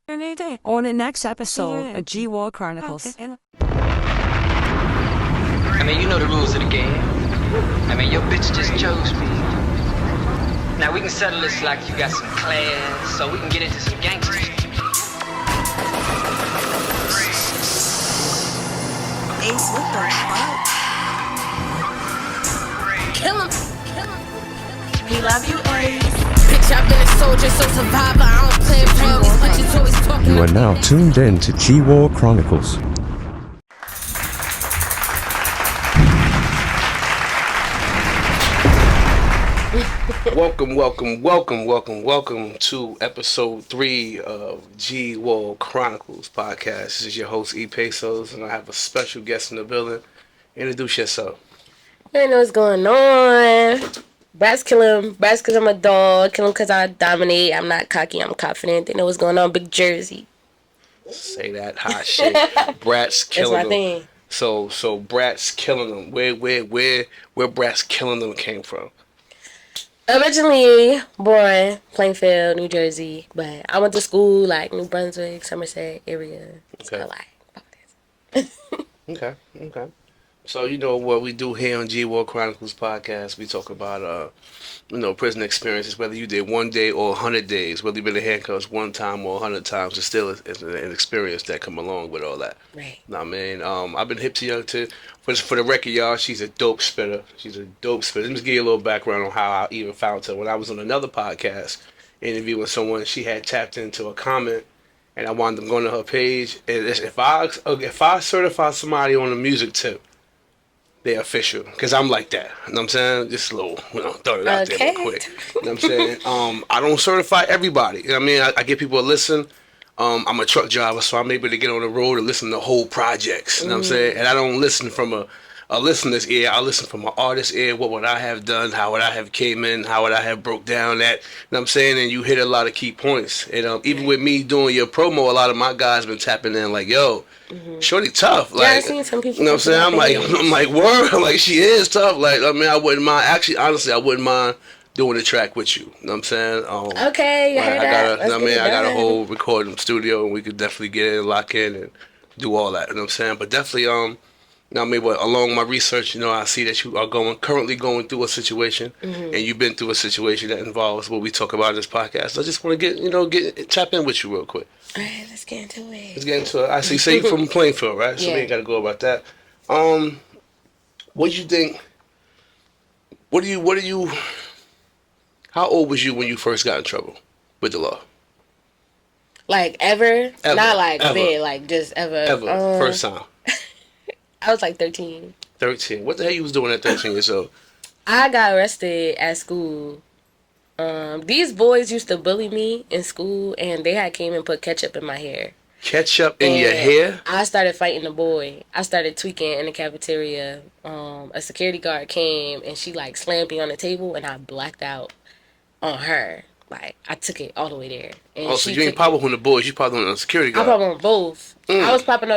On the next episode of G War Chronicles. I mean, you know the rules of the game. I mean, your bitch just chose me. Now we can settle this like you got some class, so we can get into some gangster shit. Ace, what the fuck? Kill him. We love you, Ace. Bitch, I've been a soldier, so survivor. I don't play around. These punches always talking. You are now tuned in to G War Chronicles. Welcome to episode 3 of G War Chronicles podcast. This is your host E Pesos, and I have a special guest in the building. Introduce yourself. I know what's going on. Bratzkillem. Because I'm a dog. Kill him because I dominate. I'm not cocky. I'm confident. They know what's going on. Big Jersey. Say that hot shit. Bratz killing That's my them. thing. So Bratz killing them. Where Bratz killing them came from? Originally born Plainfield, New Jersey, but I went to school like New Brunswick, Somerset area. Okay. So like, Okay. So you know what we do here on G War Chronicles podcast. We talk about prison experiences, whether you did 1 day or 100 days, whether you've been in handcuffs 1 time or 100 times. It's still an experience that come along with all that. right. Know what I mean, I've been hip to young too. For the record, y'all, she's a dope spitter. Let me just give you a little background on how I even found her. When I was on another podcast interviewing someone, she had tapped into a comment, and I wound up going to her page. And if I certify somebody on a music tip, they're official, because I'm like that. You know what I'm saying? Just a little, throw it out there real quick. You know what I'm saying? I don't certify everybody. You know what I mean? I give people a listen. I'm a truck driver, so I'm able to get on the road and listen to whole projects. You know what I'm saying? And I don't listen from a listener's ear. I listen from an artist's ear. What would I have done? How would I have came in? How would I have broke down that? You know what I'm saying? And you hit a lot of key points. And even with me doing your promo, a lot of my guys been tapping in like, yo, shorty tough. Like, I've seen some people. you know what I'm saying? I'm like, word, like she is tough. Like, I mean, I wouldn't mind. Actually, honestly, I wouldn't mind doing the track with you. You know what I'm saying? Okay, you heard that. I got a whole recording studio, and we could definitely get in, lock in, and do all that. You know what I'm saying? But definitely, along my research, I see that you are currently going through a situation, and you've been through a situation that involves what we talk about in this podcast. So I just want to tap in with you real quick. All right, let's get into it. I see. Say you from Plainfield, right? So Yeah. we ain't got to go about that. What do you think? What do you? How old was you when you first got in trouble with the law? Like ever? Not like ever. big, like just ever. Ever. First time. I was like 13. 13. What the hell you was doing at 13 years old? I got arrested at school. These boys used to bully me in school, and they had came and put ketchup in my hair. Ketchup in your And hair? I started fighting the boy. I started tweaking in the cafeteria. A security guard came, and she like slammed me on the table, and I blacked out on her. Like, I took it all the way there. And So you ain't popping on the boys, you popping on the security I guard. popped on both. I was popping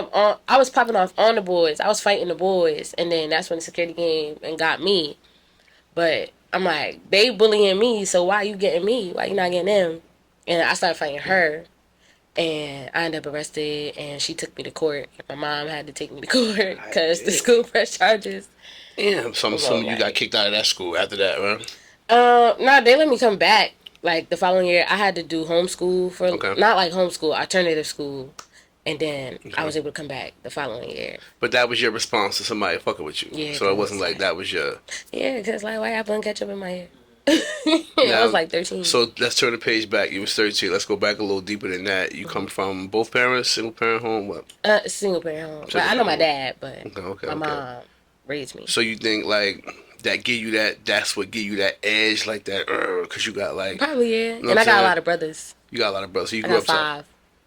off on the boys. I was fighting the boys, and then that's when the security came and got me. But I'm like, they bullying me, so why you getting me? Why you not getting them? And I started fighting her, and I ended up arrested, and she took me to court. My mom had to take me to court because the school pressed charges. Damn, so I'm assuming you got kicked out of that school after that, right? No, they let me come back. Like the following year, I had to do homeschool for not like homeschool, alternative school, and then I was able to come back the following year. But that was your response to somebody fucking with you. Yeah, So it wasn't like that was your. Yeah, because like why I put ketchup in my hair? I was like 13. So let's turn the page back. You was 13. Let's go back a little deeper than that. You come from both parents, single parent home, what? Single parent home. But I know my dad, but my mom raised me. So you think like that give you that's what give you that edge, like that, because you got like. Probably, yeah. You know And I got saying? a lot of brothers. You got a lot of brothers. So you I grew got up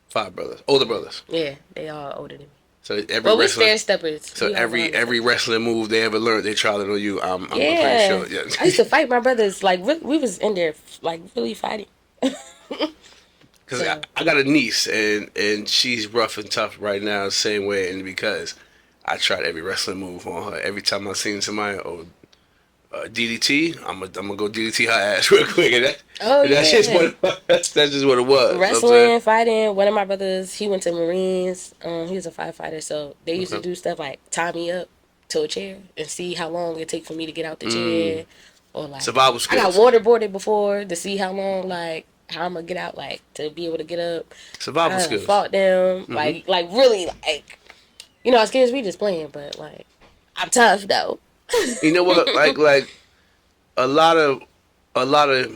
5. 5 brothers, older brothers. Yeah, they all older than me. So every But we wrestling, stair steppers. so We every wrestling move they ever learned, they tried it on you. I'm pretty sure. Yeah. I used to fight my brothers. Like we was in there, like really fighting. Because I got a niece and she's rough and tough right now, the same way. And because I tried every wrestling move on her, every time I seen somebody, DDT. I'm gonna go DDT her ass real quick. And Oh, that's yeah. just that's just what it was. Wrestling, fighting. One of my brothers, he went to Marines. He was a firefighter, so they used to do stuff like tie me up to a chair and see how long it take for me to get out the chair, or like Survival I got skills. waterboarded before to see how long, like how I'm gonna get out, like to be able to get up. Survival I skills. fought them, like really, like as kids we just playing, but like I'm tough though. You know what? Like a lot of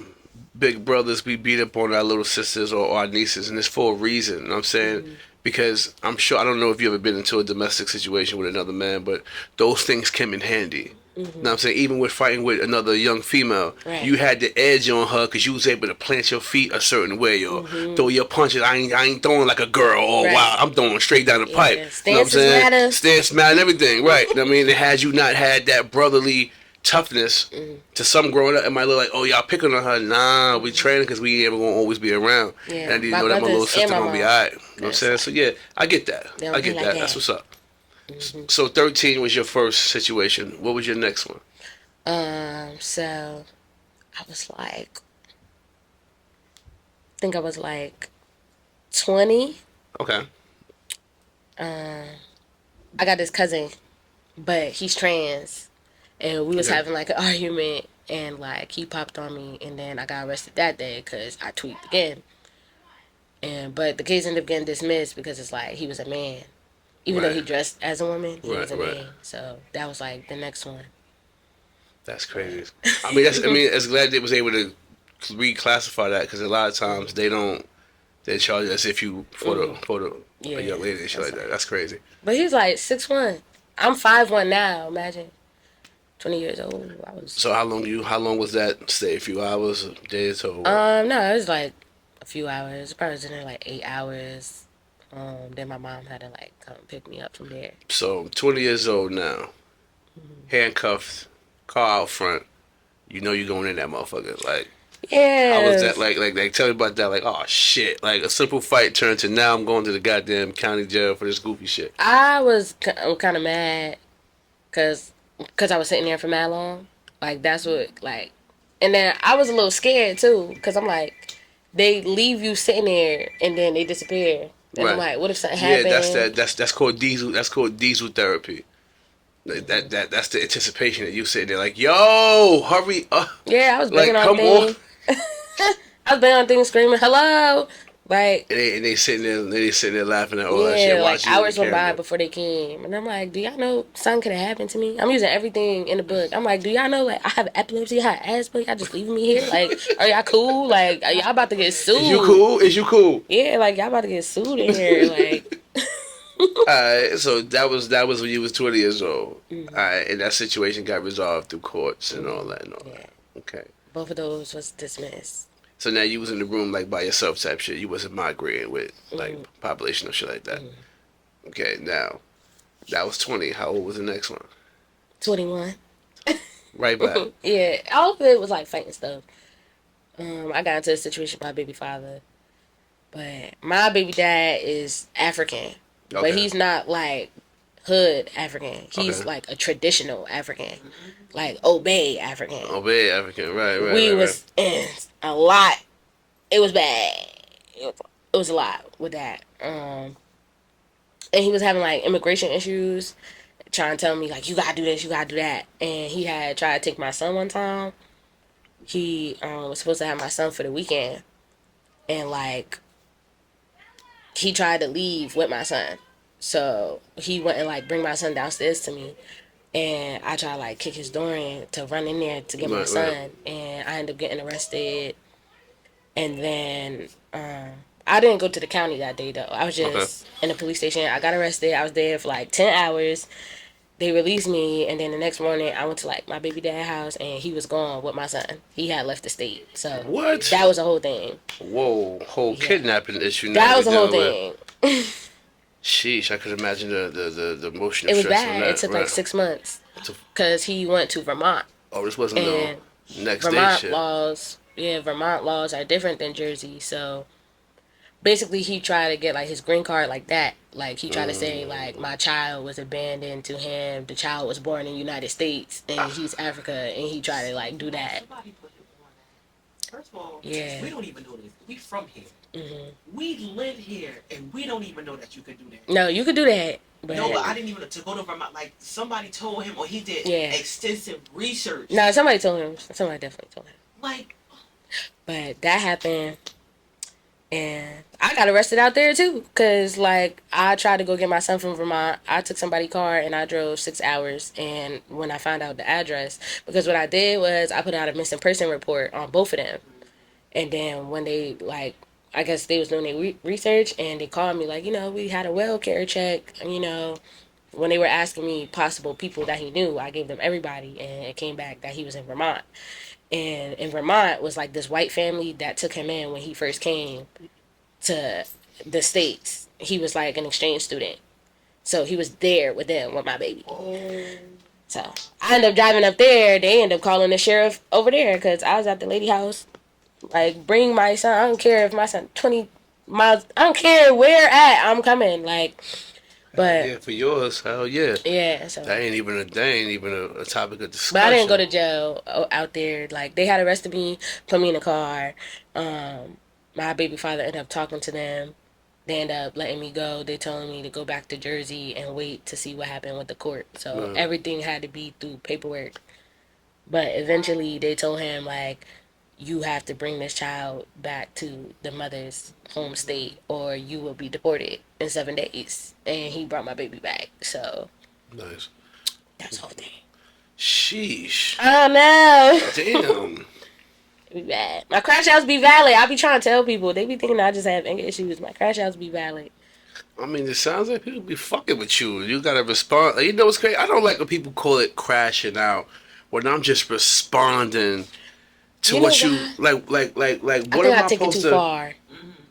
big brothers, we beat up on our little sisters or our nieces, and it's for a reason. You know what I'm saying? Because I'm sure, I don't know if you ever been into a domestic situation with another man, but those things come in handy. You know what I'm saying? Even with fighting with another young female, you had the edge on her because you was able to plant your feet a certain way or throw your punches. I ain't throwing like a girl. Oh, wow, I'm throwing straight down the pipe. Stances you know what I'm saying? matter. Stance matter and everything, right. I mean, had you not had that brotherly toughness to some growing up, it might look like, oh, y'all picking on her. Nah, we training because we ain't ever gonna always be around. And I need to know that my little sister gonna be alright. You know what I'm saying? So yeah, I get that. I get that. That's what's up. So 13 was your first situation. What was your next one? So I was like, I think I was like 20. Okay. I got this cousin, but he's trans, and we was having like an argument, and like he popped on me, and then I got arrested that day because I tweaked again. But the case ended up getting dismissed because it's like he was a man, even though he dressed as a woman, he was a man. So that was like the next one. That's crazy. It's glad they was able to reclassify that because a lot of times they charge as if you for the a young lady and shit like that. That's crazy. But he's like 6'1". I'm 5'1" now. Imagine, 20 years old. So how long was that stay? A few hours, days, or what? No, it was like a few hours. Probably was in there like 8 hours. Then my mom had to like come pick me up from there. So 20 years old now, handcuffed, car out front. You know you're going in that motherfucker. Like, yeah. How was that? Like, tell me about that. Like, oh shit! Like a simple fight turned to now I'm going to the goddamn county jail for this goofy shit. I was kind of mad, cause I was sitting there for mad long. Like that's what like, and then I was a little scared too, cause I'm like, they leave you sitting there and then they disappear. And I'm like, what if something happened? Yeah, that's called diesel. That's called diesel therapy. That's the anticipation that you sitting there like, yo, hurry up. Yeah, I was banging on things. I was banging on things, screaming, hello. Like, and they sitting there laughing at all that shit. Yeah, like hours went by before they came. And I'm like, do y'all know something could have happened to me? I'm using everything in the book. I'm like, do y'all know, like, I have epilepsy, I have asthma, y'all just leaving me here? Like, are y'all cool? Like, are y'all about to get sued? Is you cool? Yeah, like, y'all about to get sued in here, like. Alright, so that was when you was 20 years old. Alright, and that situation got resolved through courts and all that. Okay. Both of those was dismissed. So now you was in the room like by yourself type shit. You wasn't migrating with like population or shit like that. Okay, now that was 20. How old was the next one? 21. Right back. Yeah, all of it was like fighting stuff. I got into a situation with my baby father, but my baby dad is African, but he's not like hood African. He's like a traditional African, like obey African. Obey African, right. We was in a lot. It was bad. It was a lot with that. And he was having like immigration issues, trying to tell me like, you gotta do this, you gotta do that. And he had tried to take my son one time. He was supposed to have my son for the weekend, and like he tried to leave with my son. So he went and like bring my son downstairs to me, and I tried to like kick his door in to run in there to get my son, and I ended up getting arrested. And then I didn't go to the county that day though. I was just in the police station. I got arrested. I was there for like 10 hours. They released me, and then the next morning I went to like my baby dad's house, and he was gone with my son. He had left the state. So what? That was a whole thing. Whoa, whole kidnapping issue. That was a whole thing. Sheesh, I could imagine the emotional stress. It was bad. On that. It took like 6 months because he went to Vermont. Oh, this wasn't no next Vermont day shit. laws. Yeah, Vermont laws are different than Jersey. So, basically he tried to get like his green card like that. Like he tried to say like my child was abandoned to him. The child was born in the United States and he's Africa, and he tried to like do that. Somebody put him on that. First of all, Yeah. we don't even know this. We from here. Mm-hmm. We live here, and we don't even know that you could do that. No, you could do that. But No, but I didn't even to go to Vermont. Like somebody told him, or he did extensive research. No, somebody told him. Somebody definitely told him. Like, but that happened, and I got arrested out there too. Cause like I tried to go get my son from Vermont. I took somebody's car and I drove 6 hours. And when I found out the address, because what I did was I put out a missing person report on both of them. And then when they like, I guess they was doing their research and they called me like, we had a well care check. When they were asking me possible people that he knew, I gave them everybody, and it came back that he was in Vermont. And in Vermont was like this white family that took him in when he first came to the States. He was like an exchange student. So he was there with them with my baby. So I ended up driving up there. They ended up calling the sheriff over there because I was at the lady house. Like, bring my son. I don't care if my son 20 miles. I don't care where at. I'm coming. Like, but yeah, for yours, hell yeah. Yeah, so that ain't even a topic of discussion. But I didn't go to jail out there. Like, they had arrested me, put me in a car. My baby father ended up talking to them. They ended up letting me go. They told me to go back to Jersey and wait to see what happened with the court. So everything had to be through paperwork. But eventually they told him like, you have to bring this child back to the mother's home state or you will be deported in 7 days. And he brought my baby back. So nice. That's the whole thing. Sheesh. Oh no. Damn. Be bad. My crash outs be valid. I be trying to tell people. They be thinking I just have anger issues. My crash outs be valid. I mean, it sounds like people be fucking with you. You gotta respond. You know what's crazy? I don't like when people call it crashing out when I'm just responding to what you like. What am I supposed to? Far.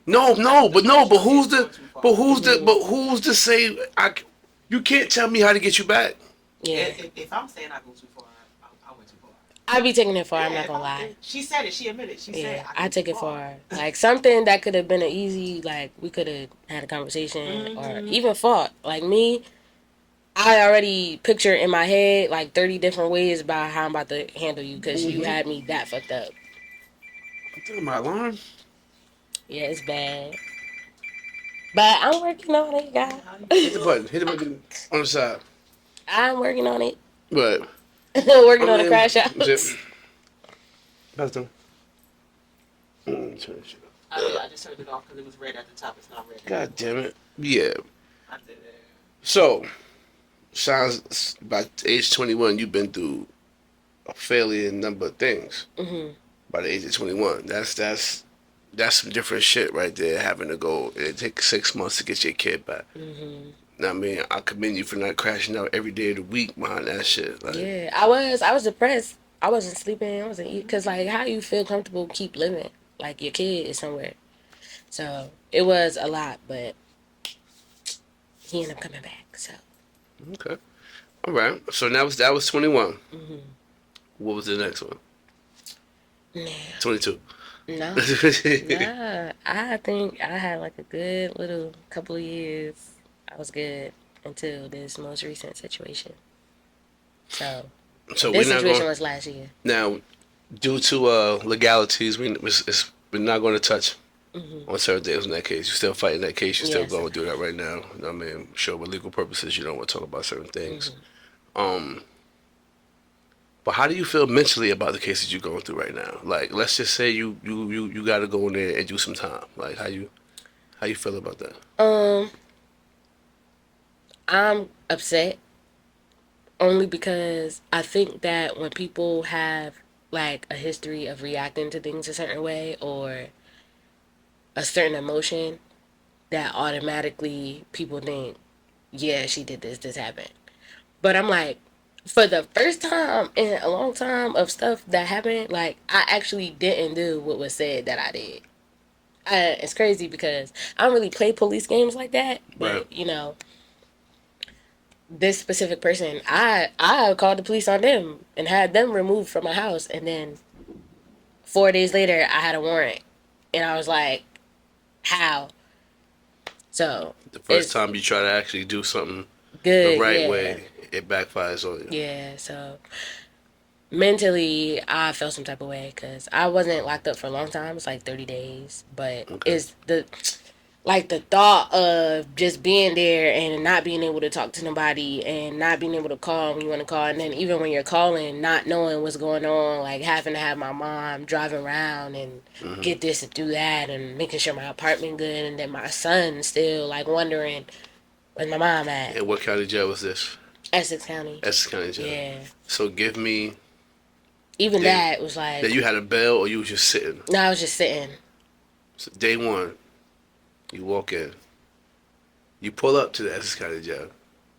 No, but who's to say? You can't tell me how to get you back. Yeah. If I'm saying I go too far, I went too far. I be taking it far. I'm not gonna lie. She said it. She admitted. She said I take it far. Like something that could have been an easy. Like we could have had a conversation or even fought. Like me. I already picture in my head like 30 different ways about how I'm about to handle you because you had me that fucked up. I'm thinking my alarm. Yeah, it's bad. But I'm working on it, guys. Hit the button on the side. I'm working on it. But working on the crash out. How's it doing? I just turned it off because it was red at the top. It's not red. God damn it. Yeah. I did it. So, sounds by age 21, you've been through a fairly number of things. Mm-hmm. By the age of 21, that's some different shit right there. Having to go, it takes 6 months to get your kid back. Mm-hmm. I mean, I commend you for not crashing out every day of the week behind that shit. Like, yeah, I was depressed. I wasn't sleeping. I wasn't eating. Cause like, how you feel comfortable keep living? Like your kid is somewhere. So it was a lot, but he ended up coming back. So. Okay. All right. So that was 21. Mm-hmm. What was the next one? Nah. 22. No. Nah. I think I had like a good little couple of years. I was good until this most recent situation. So this situation was last year. Now, due to legalities, we're not going to touch on certain things in that case. You're still fighting that case. You're still going to do that right now. I mean, sure, with legal purposes, you don't want to talk about certain things. But how do you feel mentally about the cases you're going through right now? Like, let's just say you got to go in there and do some time. Like, how you feel about that? I'm upset only because I think that when people have like a history of reacting to things a certain way or a certain emotion, that automatically people think, yeah, she did this happened. But I'm like, for the first time in a long time of stuff that happened, like, I actually didn't do what was said that I did. It's crazy because I don't really play police games like that, but, you know, this specific person, I called the police on them and had them removed from my house, and then 4 days later, I had a warrant. And I was like, how? So The first time you try to actually do something good, the right way, it backfires on you. Yeah, so mentally, I felt some type of way because I wasn't locked up for a long time. It's like 30 days, but it's the thought of just being there and not being able to talk to nobody and not being able to call when you want to call, and then even when you're calling, not knowing what's going on, like having to have my mom driving around and get this and do that and making sure my apartment good, and then my son still like wondering where's my mom at. And what county jail was this? Essex County. Essex County jail. Yeah. So give me. Even that was like. That you had a bell or you was just sitting? No, I was just sitting. So day one, you walk in. You pull up to the Essex County jail.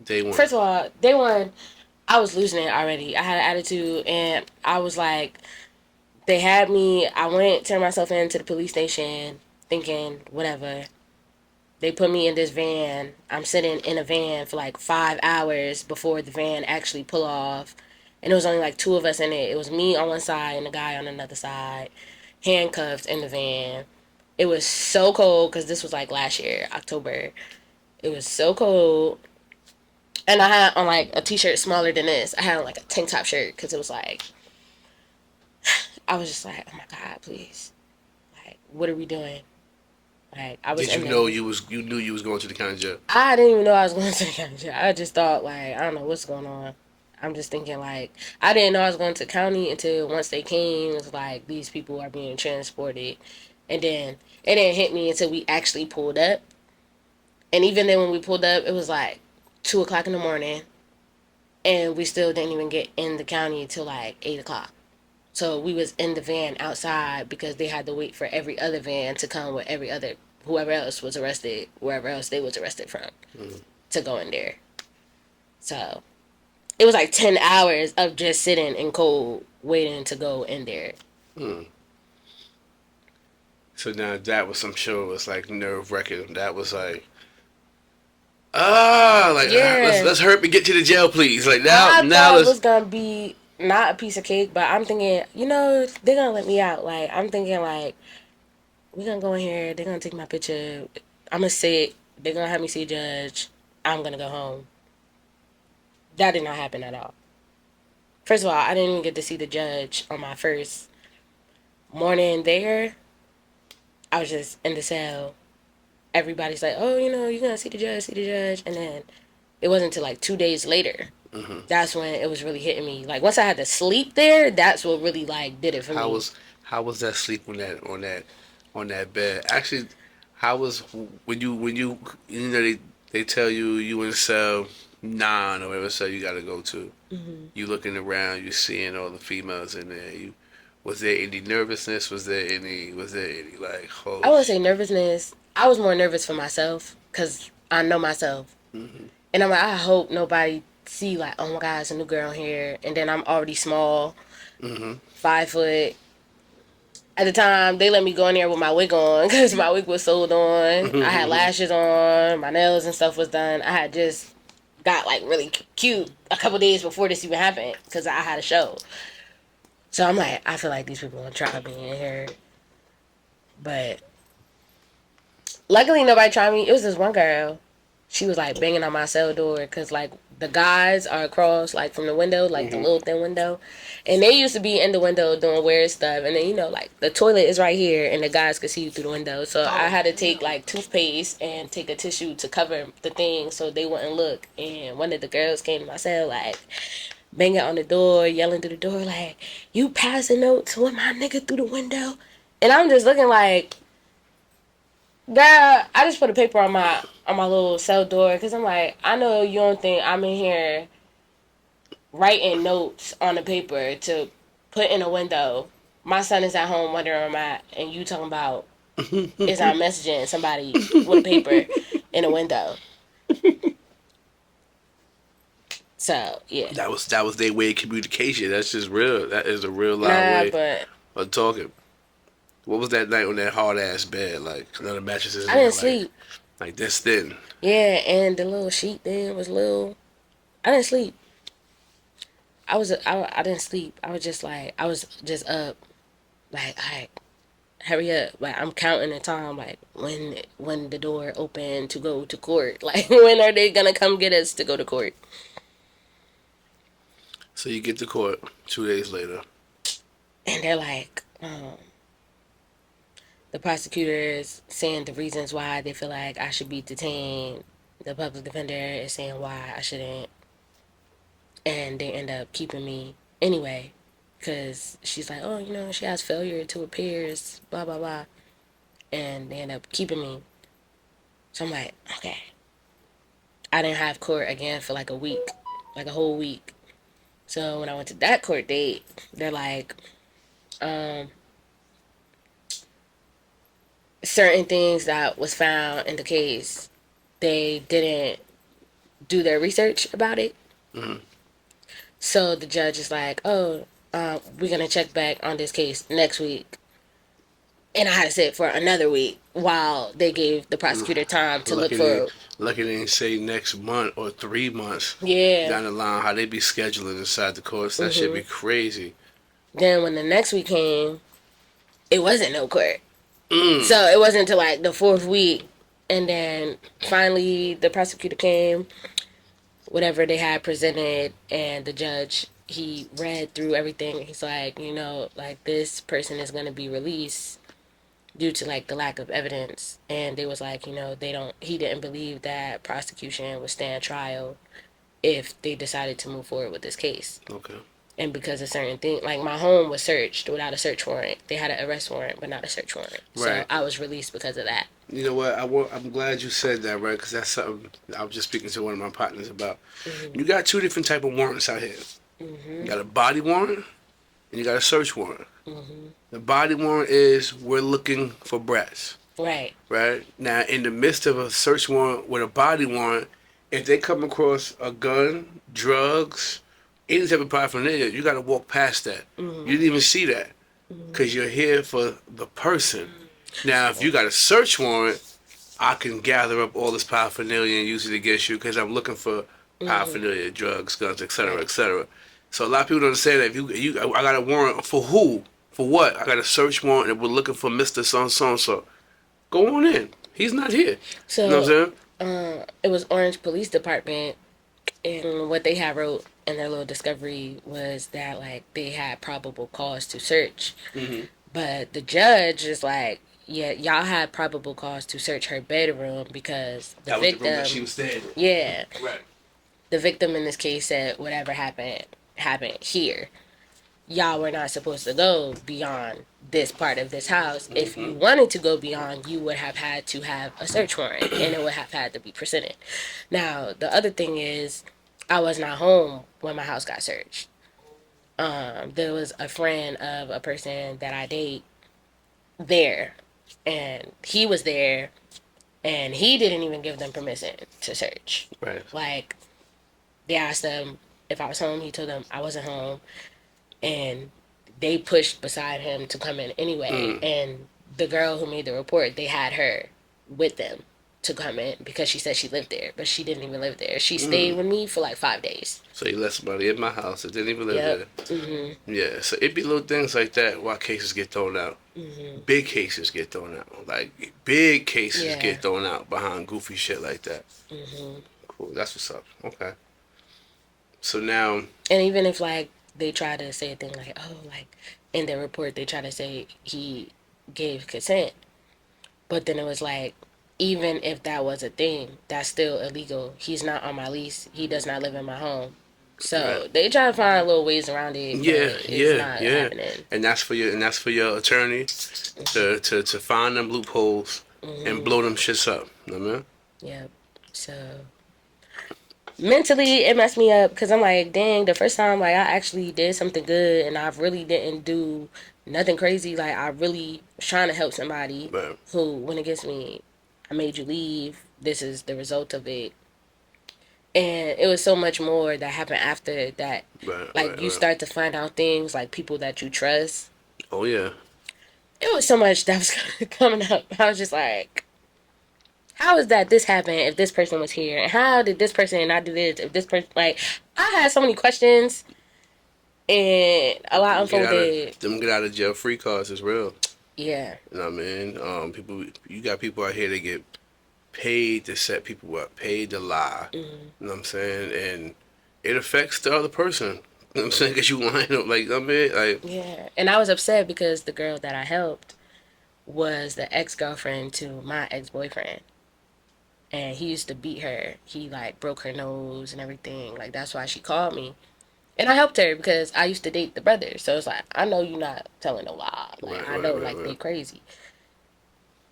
Day one. First of all, day one, I was losing it already. I had an attitude, and I was like, they had me. I went, turned myself into the police station, thinking whatever. They put me in this van. I'm sitting in a van for like 5 hours before the van actually pull off. And it was only like 2 of us in it. It was me on one side and the guy on another side, handcuffed in the van. It was so cold because this was like last year, October. It was so cold. And I had on like a t-shirt smaller than this. I had on like a tank top shirt because it was like, I was just like, oh my God, please. Like, what are we doing? Like, I was. Did you know you knew you was going to the county jail? I didn't even know I was going to the county jail. I just thought like, I don't know what's going on. I'm just thinking like, I didn't know I was going to county until once they came. It was like, these people are being transported. And then it didn't hit me until we actually pulled up. And even then when we pulled up, it was like 2 o'clock in the morning. And we still didn't even get in the county until like 8 o'clock. So we was in the van outside because they had to wait for every other van to come with whoever else was arrested, wherever else they was arrested from, to go in there. So it was like 10 hours of just sitting in cold, waiting to go in there. So now that was, I'm sure, was like nerve-wracking. That was like, let's hurry up and get to the jail, please. Like I thought it was gonna be not a piece of cake, but I'm thinking, they're gonna let me out. Like, I'm thinking like, we're gonna go in here, they're gonna take my picture, I'm gonna sit, they're gonna have me see a judge, I'm gonna go home. That did not happen at all. First of all, I didn't even get to see the judge on my first morning there. I was just in the cell. Everybody's like, oh, you're gonna see the judge. And then it wasn't until like 2 days later. That's when it was really hitting me. Like, once I had to sleep there, that's what really like did it for me. How was that sleep on that bed? Actually, how was when you they tell you in cell 9 or whatever cell you got to go to. You looking around, you seeing all the females in there. Was there any nervousness? Was there any like? Oh, I wouldn't say nervousness. I was more nervous for myself because I know myself, and I'm like, I hope nobody see like, oh my God, it's a new girl here, and then I'm already small, 5 foot. At the time, they let me go in there with my wig on because my wig was sewed on. I had lashes on, my nails and stuff was done. I had just got like really cute a couple days before this even happened because I had a show. So I'm like, I feel like these people gonna try me in here, but luckily nobody tried me. It was this one girl. She was like banging on my cell door because like the guys are across like from the window, like the little thin window, and they used to be in the window doing weird stuff. And then like the toilet is right here, and the guys could see you through the window. So I had to take like toothpaste and take a tissue to cover the thing so they wouldn't look. And one of the girls came to my cell like banging on the door, yelling through the door like, "You passing notes with my nigga through the window?" And I'm just looking like, girl, I just put a paper on my little cell door because I'm like, I know you don't think I'm in here writing notes on the paper to put in a window. My son is at home wondering where I'm at, and you talking about is I'm messaging somebody with a paper in a window. So yeah, that was their way of communication. That's just real. That is a real loud way of talking. What was that night on that hard ass bed? Like, none of the mattresses. I didn't sleep. Like this thin. Yeah, and the little sheet then was little. I didn't sleep. I didn't sleep. I was just up. Like, alright, hurry up. Like, I'm counting the time, like, when the door opened to go to court. Like, when are they gonna come get us to go to court? So you get to court 2 days later. And they're like, the prosecutors saying the reasons why they feel like I should be detained. The public defender is saying why I shouldn't. And they end up keeping me anyway. Because she's like, oh, she has failure to appear, blah, blah, blah. And they end up keeping me. So I'm like, okay. I didn't have court again for like a week. Like a whole week. So when I went to that court date, they're like, certain things that was found in the case, they didn't do their research about it. Mm-hmm. So the judge is like, oh, we're going to check back on this case next week. And I had to sit for another week while they gave the prosecutor time to look for... Lucky they didn't say next month or 3 months down the line, how they be scheduling inside the courts. That should be crazy. Then when the next week came, it wasn't no court. So it wasn't until like the 4th week. And then finally the prosecutor came, whatever they had presented, and the judge, he read through everything. He's like, like, this person is going to be released due to like the lack of evidence. And they was like, he didn't believe that prosecution would stand trial if they decided to move forward with this case. Okay. And because of certain things, like my home was searched without a search warrant. They had an arrest warrant, but not a search warrant. Right. So I was released because of that. You know what? I'm glad you said that, right? Because that's something I was just speaking to one of my partners about. You got 2 different type of warrants out here. You got a body warrant and you got a search warrant. The body warrant is we're looking for Bratz. Right. Right? Now, in the midst of a search warrant with a body warrant, if they come across a gun, drugs, any type of paraphernalia, you got to walk past that. You didn't even see that because you're here for the person. Now, if you got a search warrant, I can gather up all this paraphernalia and use it against you because I'm looking for paraphernalia, drugs, guns, etc., etc. So a lot of people don't understand that. If I got a warrant for who? For what? I got a search warrant and we're looking for Mr. So-and-so. Go on in. He's not here. So, you know what I'm saying? It was Orange Police Department, and what they had wrote in their little discovery was that, like, they had probable cause to search. But the judge is like, yeah, y'all had probable cause to search her bedroom because the victim... the room that she was staying in. Yeah. Right. The victim in this case said whatever happened here. Y'all were not supposed to go beyond this part of this house. If you wanted to go beyond, you would have had to have a search warrant, and it would have had to be presented. Now, the other thing is, I was not home when my house got searched. There was a friend of a person that I date there, and he was there, and he didn't even give them permission to search. Right. Like, they asked him if I was home. He told them I wasn't home. And they pushed beside him to come in anyway. And the girl who made the report, they had her with them to come in because she said she lived there, but she didn't even live there. She stayed with me for like 5 days. So you let somebody in my house that didn't even live there. Yeah, so it be little things like that why cases get thrown out. Big cases get thrown out. Like, big cases get thrown out behind goofy shit like that. Cool, that's what's up. Okay. So now... And even if, like, they try to say a thing like, oh, like, in their report, they try to say he gave consent. But then it was like, even if that was a thing, that's still illegal. He's not on my lease. He does not live in my home. So they try to find little ways around it. It's not happening. And that's for your attorney to find them loopholes and blow them shits up. You know what I mean? Yep. So mentally, it messed me up because I'm like, dang, the first time like I actually did something good and I really didn't do nothing crazy. Like, I really was trying to help somebody who went against me. I made you leave. This is the result of it. And it was so much more that happened after that. You start to find out things like people that you trust. Oh, yeah. It was so much that was coming up. I was just like, how is that this happened if this person was here? And how did this person not do this if this person... Like, I had so many questions. And a lot unfolded. Them get out of jail free cards is real. Yeah. You know what I mean? You got people out here that get paid to set people up, paid to lie. Mm-hmm. You know what I'm saying? And it affects the other person. You know what I'm saying? Because you lying up, like, I mean, like. Yeah. And I was upset because the girl that I helped was the ex-girlfriend to my ex-boyfriend. And he used to beat her. He, like, broke her nose and everything. Like, that's why she called me. And I helped her because I used to date the brother. So it's like, I know you're not telling no lie. Like, I know, like, they crazy.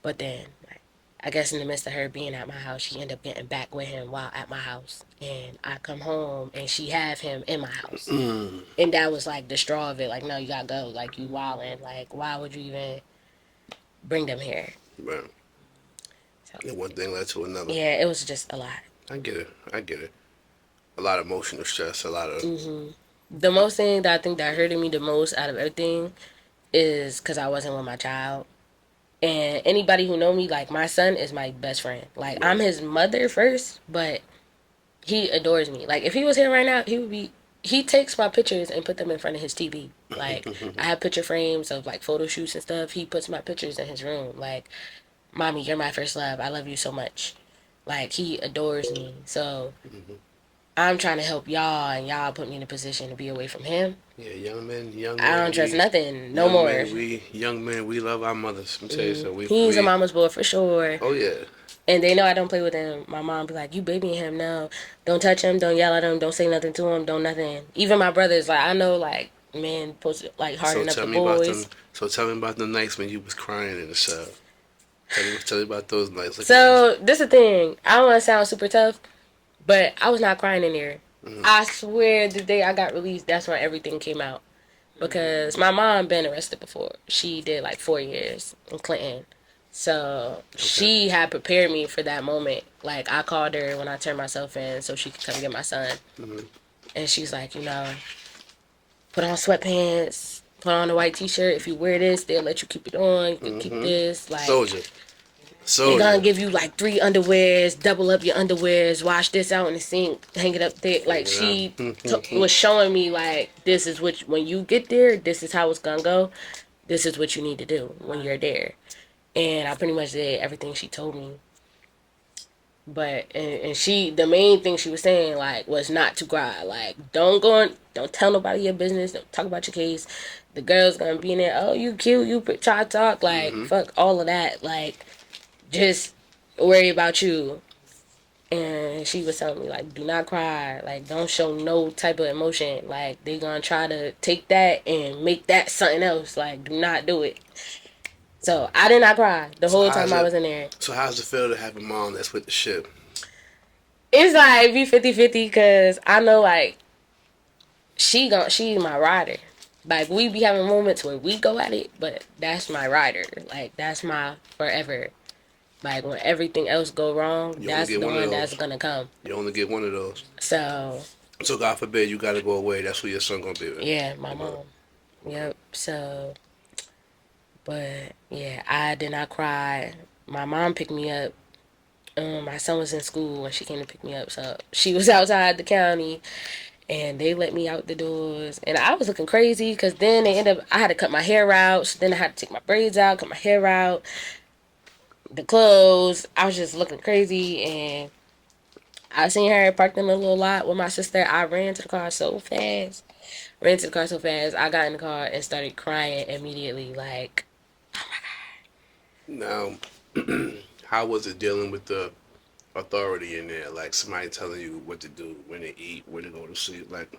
But then, like, I guess in the midst of her being at my house, she ended up getting back with him while at my house. And I come home and she have him in my house. And that was, like, the straw of it. Like, no, you gotta go. Like, you wildin'. Like, why would you even bring them here? Right. So, And one thing led to another. yeah, it was just a lot. I get it. A lot of emotional stress, a lot of. The most thing that I think that hurted me the most out of everything is because I wasn't with my child. And anybody who know me, like, my son is my best friend. Like, I'm his mother first, but he adores me. Like, if he was here right now, he takes my pictures and put them in front of his TV. Like, I have picture frames of, like, photo shoots and stuff. He puts my pictures in his room. Like, Mommy, you're my first love. I love you so much. Like, he adores me. So, I'm trying to help y'all, and y'all put me in a position to be away from him. Yeah, young men. I don't trust nothing no more. Young men, we love our mothers. Let me tell you something. He's a mama's boy for sure. Oh, yeah. And they know I don't play with him. My mom be like, you babying him, no. Don't touch him, don't yell at him, don't say nothing to him, don't nothing. Even my brothers, like, I know, like, men supposed to, like, harden up the boys. So tell me about the nights when you was crying in the cell. Tell me about those nights. So, this is the thing. I don't want to sound super tough, but I was not crying in there. I swear the day I got released, that's when everything came out. Because my mom been arrested before. She did, like, 4 years in Clinton. So, she had prepared me for that moment. Like, I called her when I turned myself in so she could come get my son. And she's like, you know, put on sweatpants, put on a white t-shirt. If you wear this, they'll let you keep it on. You can keep this. Like, Soldier. They're gonna give you, like, 3 underwears, double up your underwears, wash this out in the sink, hang it up there. Like, she was showing me, like, this is what, when you get there, this is how it's gonna go. This is what you need to do when you're there. And I pretty much did everything she told me. But, and she, the main thing she was saying, like, was not to cry. Like, don't tell nobody your business. Don't talk about your case. The girl's gonna be in there, oh, you cute, you try to talk. Like, fuck all of that. Like, just worry about you. And she was telling me, like, do not cry. Like, don't show no type of emotion. Like, they gonna try to take that and make that something else. Like, do not do it. So, I did not cry the whole time I was in there. So, how's it feel to have a mom that's with the ship? It's like, be 50-50, because I know, like, she my rider. Like, we be having moments where we go at it, but that's my rider. Like, that's my forever. Like, when everything else go wrong, that's the one that's gonna come. You only get one of those. So, God forbid you gotta go away. That's who your son gonna be with. Yeah, my mom. Yep. So, but yeah, I did not cry. My mom picked me up. My son was in school when she came to pick me up, so she was outside the county, and they let me out the doors, and I was looking crazy because then I had to cut my hair out, so then I had to take my braids out, cut my hair out. The clothes, I was just looking crazy, and I seen her parked in a little lot with my sister. I ran to the car so fast. I got in the car and started crying immediately, like, oh my God. Now, how was it dealing with the authority in there? Like, somebody telling you what to do, when to eat, when to go to sleep. Like,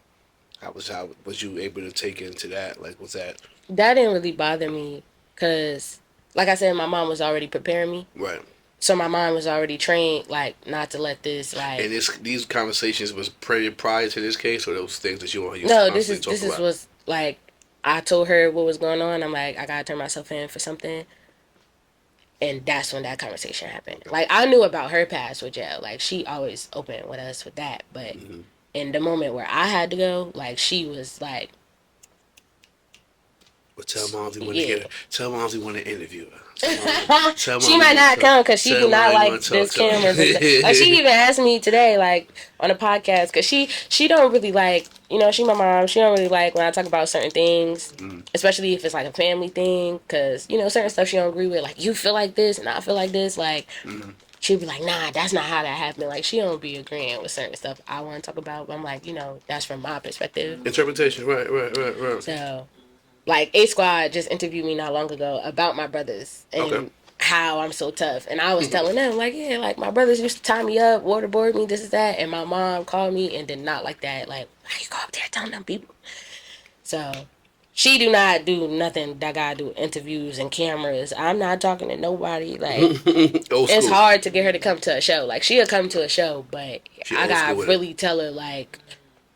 how was you able to take into that? Like, was that... That didn't really bother me, because... Like I said, my mom was already preparing me. Right. So my mom was already trained, like, not to let this, like... And these conversations was prior to this case, or those things that you want to No, this was, like, I told her what was going on. I'm like, I gotta turn myself in for something. And that's when that conversation happened. Like, I knew about her past with jail. Like, she always open with us with that. But in the moment where I had to go, like, she was, like... Well, tell moms we want to get her. Tell moms we want to interview her. She might not come because she do not like this camera. Like she even asked me today, like on a podcast, because she don't really like, you know, she my mom. She don't really like when I talk about certain things, especially if it's like a family thing, because you know certain stuff she don't agree with. Like you feel like this and I feel like this. Like she'd be like, nah, that's not how that happened. Like she don't be agreeing with certain stuff I want to talk about. But I'm like, you know, that's from my perspective. Interpretation, right. So. Like, A-Squad just interviewed me not long ago about my brothers and how I'm so tough. And I was telling them, like, yeah, like, my brothers used to tie me up, waterboard me, this is that. And my mom called me and did not like that. Like, why you go up there telling them people? So, she do not do nothing that gotta do interviews and cameras. I'm not talking to nobody. Like, it's hard to get her to come to a show. Like, she'll come to a show, but I gotta really tell her, like...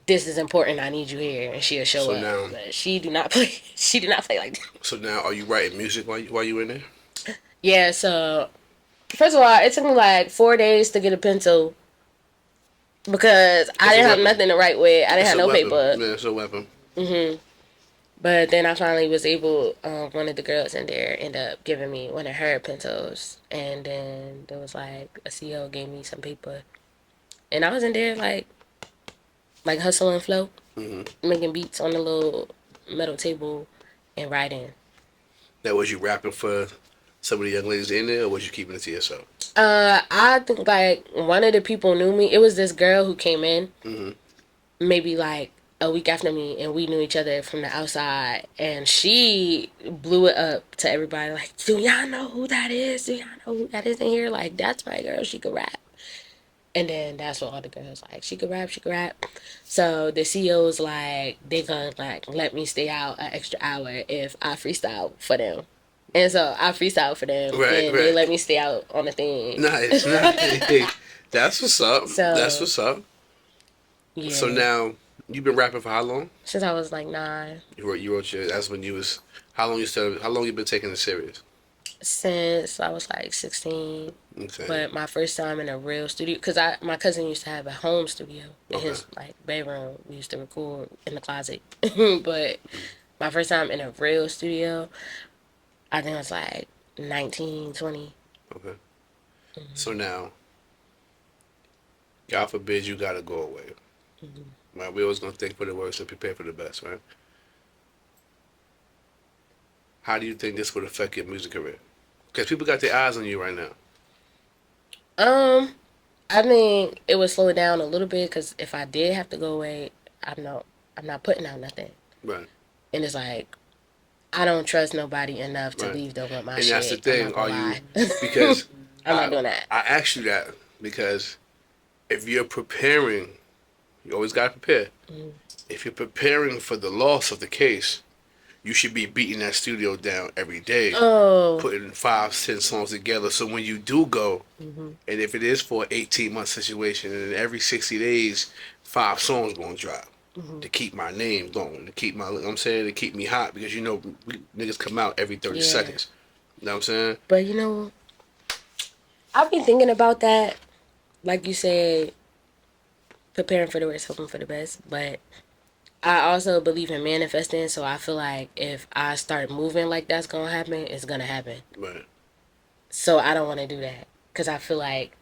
This is important. I need you here, and she'll show up. Now, but she do not play. She do not play like that. So now, are you writing music while you in there? Yeah. So, first of all, it took me like 4 days to get a pencil because I didn't have nothing to write with. I didn't have no paper. Yeah, it's a weapon. But then I finally was able. One of the girls in there ended up giving me one of her pencils, and then there was like a CEO gave me some paper, and I was in there like hustle and flow, making beats on the little metal table and writing. Now, was you rapping for some of the young ladies in there, or was you keeping it to yourself? I think like one of the people knew me. It was this girl who came in, maybe like a week after me, and we knew each other from the outside, and she blew it up to everybody like, do y'all know who that is? Do y'all know who that is in here? Like, that's my girl. She could rap. And then that's what all the girls like. She could rap. So the CEO's like, they gonna like let me stay out an extra hour if I freestyle for them. And so I freestyle for them, and they let me stay out on the thing. Nice. That's what's up. That's what's up. Yeah. So now you've been rapping for how long? Since I was like 9. You wrote your. That's when you was. How long you been taking it serious? Since I was like 16. Okay. But my first time in a real studio, because my cousin used to have a home studio in his like bedroom. We used to record in the closet. But my first time in a real studio, I think I was like 19, 20. Okay. So now, God forbid you gotta go away. Right? We always gonna think for the worst and prepare for the best, right? How do you think this would affect your music career? Because people got their eyes on you right now. I think it would slow it down a little bit because if I did have to go away, I'm not putting out nothing. Right. And it's like, I don't trust nobody enough to leave them with my shit. And that's the thing, are you? Because I'm not doing that. I asked you that because if you're preparing, you always gotta prepare. If you're preparing for the loss of the case, you should be beating that studio down every day, putting 5-10 songs together. So when you do go, and if it is for an 18-month situation, and every 60 days, 5 songs gonna drop to keep my name going, to keep to keep me hot, because you know niggas come out every 30 seconds. You know what I'm saying? But you know, I've been thinking about that, like you said, preparing for the worst, hoping for the best, but I also believe in manifesting, so I feel like if I start moving like that's gonna happen, it's gonna happen. Right. So I don't want to do that because I feel like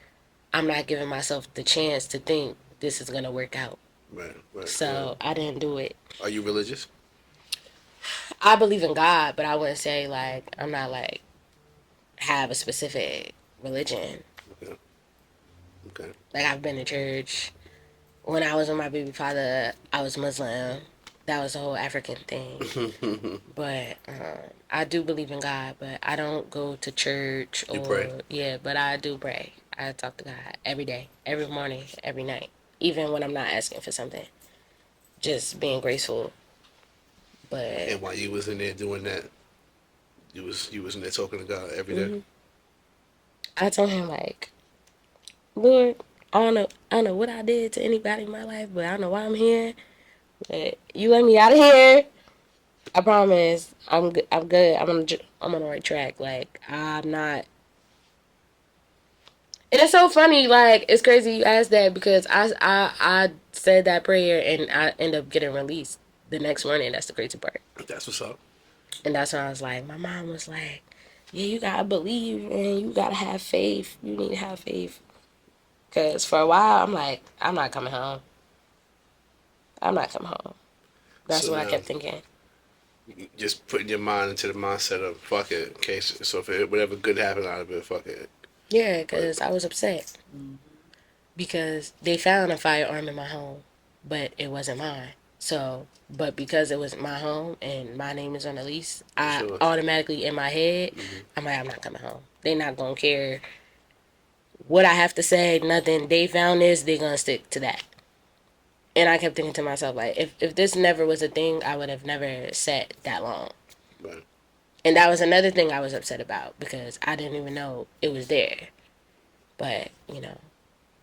I'm not giving myself the chance to think this is gonna work out. Right. So I didn't do it. Are you religious? I believe in God, but I wouldn't say like I'm not like have a specific religion. Okay. Like I've been to church. When I was with my baby father, I was Muslim. That was the whole African thing. But I do believe in God, but I don't go to church. You pray? Yeah, but I do pray. I talk to God every day, every morning, every night. Even when I'm not asking for something. Just being graceful. But and while you was in there doing that, you was in there talking to God every day? I told him like, Lord, I don't know what I did to anybody in my life, but I don't know why I'm here. But you let me out of here. I promise I'm good. I'm on the right track. Like I'm not. And it's so funny. Like it's crazy you asked that because I said that prayer and I end up getting released the next morning. That's the crazy part. That's what's up. And that's when I was like, my mom was like, yeah, you gotta believe and you gotta have faith. You need to have faith. Because for a while, I'm like, I'm not coming home. I'm not coming home. That's So what I now, kept thinking. just putting your mind into the mindset of fuck it, in case so if whatever good happened out of it, fuck it. Yeah, because I was upset. Because they found a firearm in my home, but it wasn't mine. So, but because it was my home and my name is on the lease, I Sure. automatically in my head, I'm like, I'm not coming home. They not gonna care what I have to say, nothing. They found this, they gonna stick to that. And I kept thinking to myself, like, if this never was a thing, I would have never sat that long. Right. And that was another thing I was upset about because I didn't even know it was there. But, you know,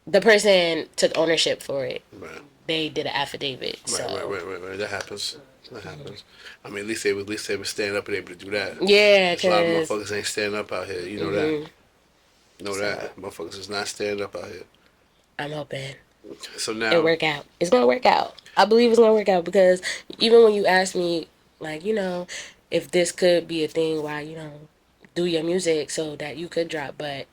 the person took ownership for it. Right. They did an affidavit. Right, So. right. That happens. That happens. I mean, at least they would stand up and able to do that. Yeah, There's a lot of because motherfuckers ain't standing up out here. You know that. Know that. Motherfuckers is not standing up out here. I'm hoping So now it work out. It's gonna work out. I believe it's gonna work out because even when you ask me, like, you know, if this could be a thing, why, you know, do your music so that you could drop, but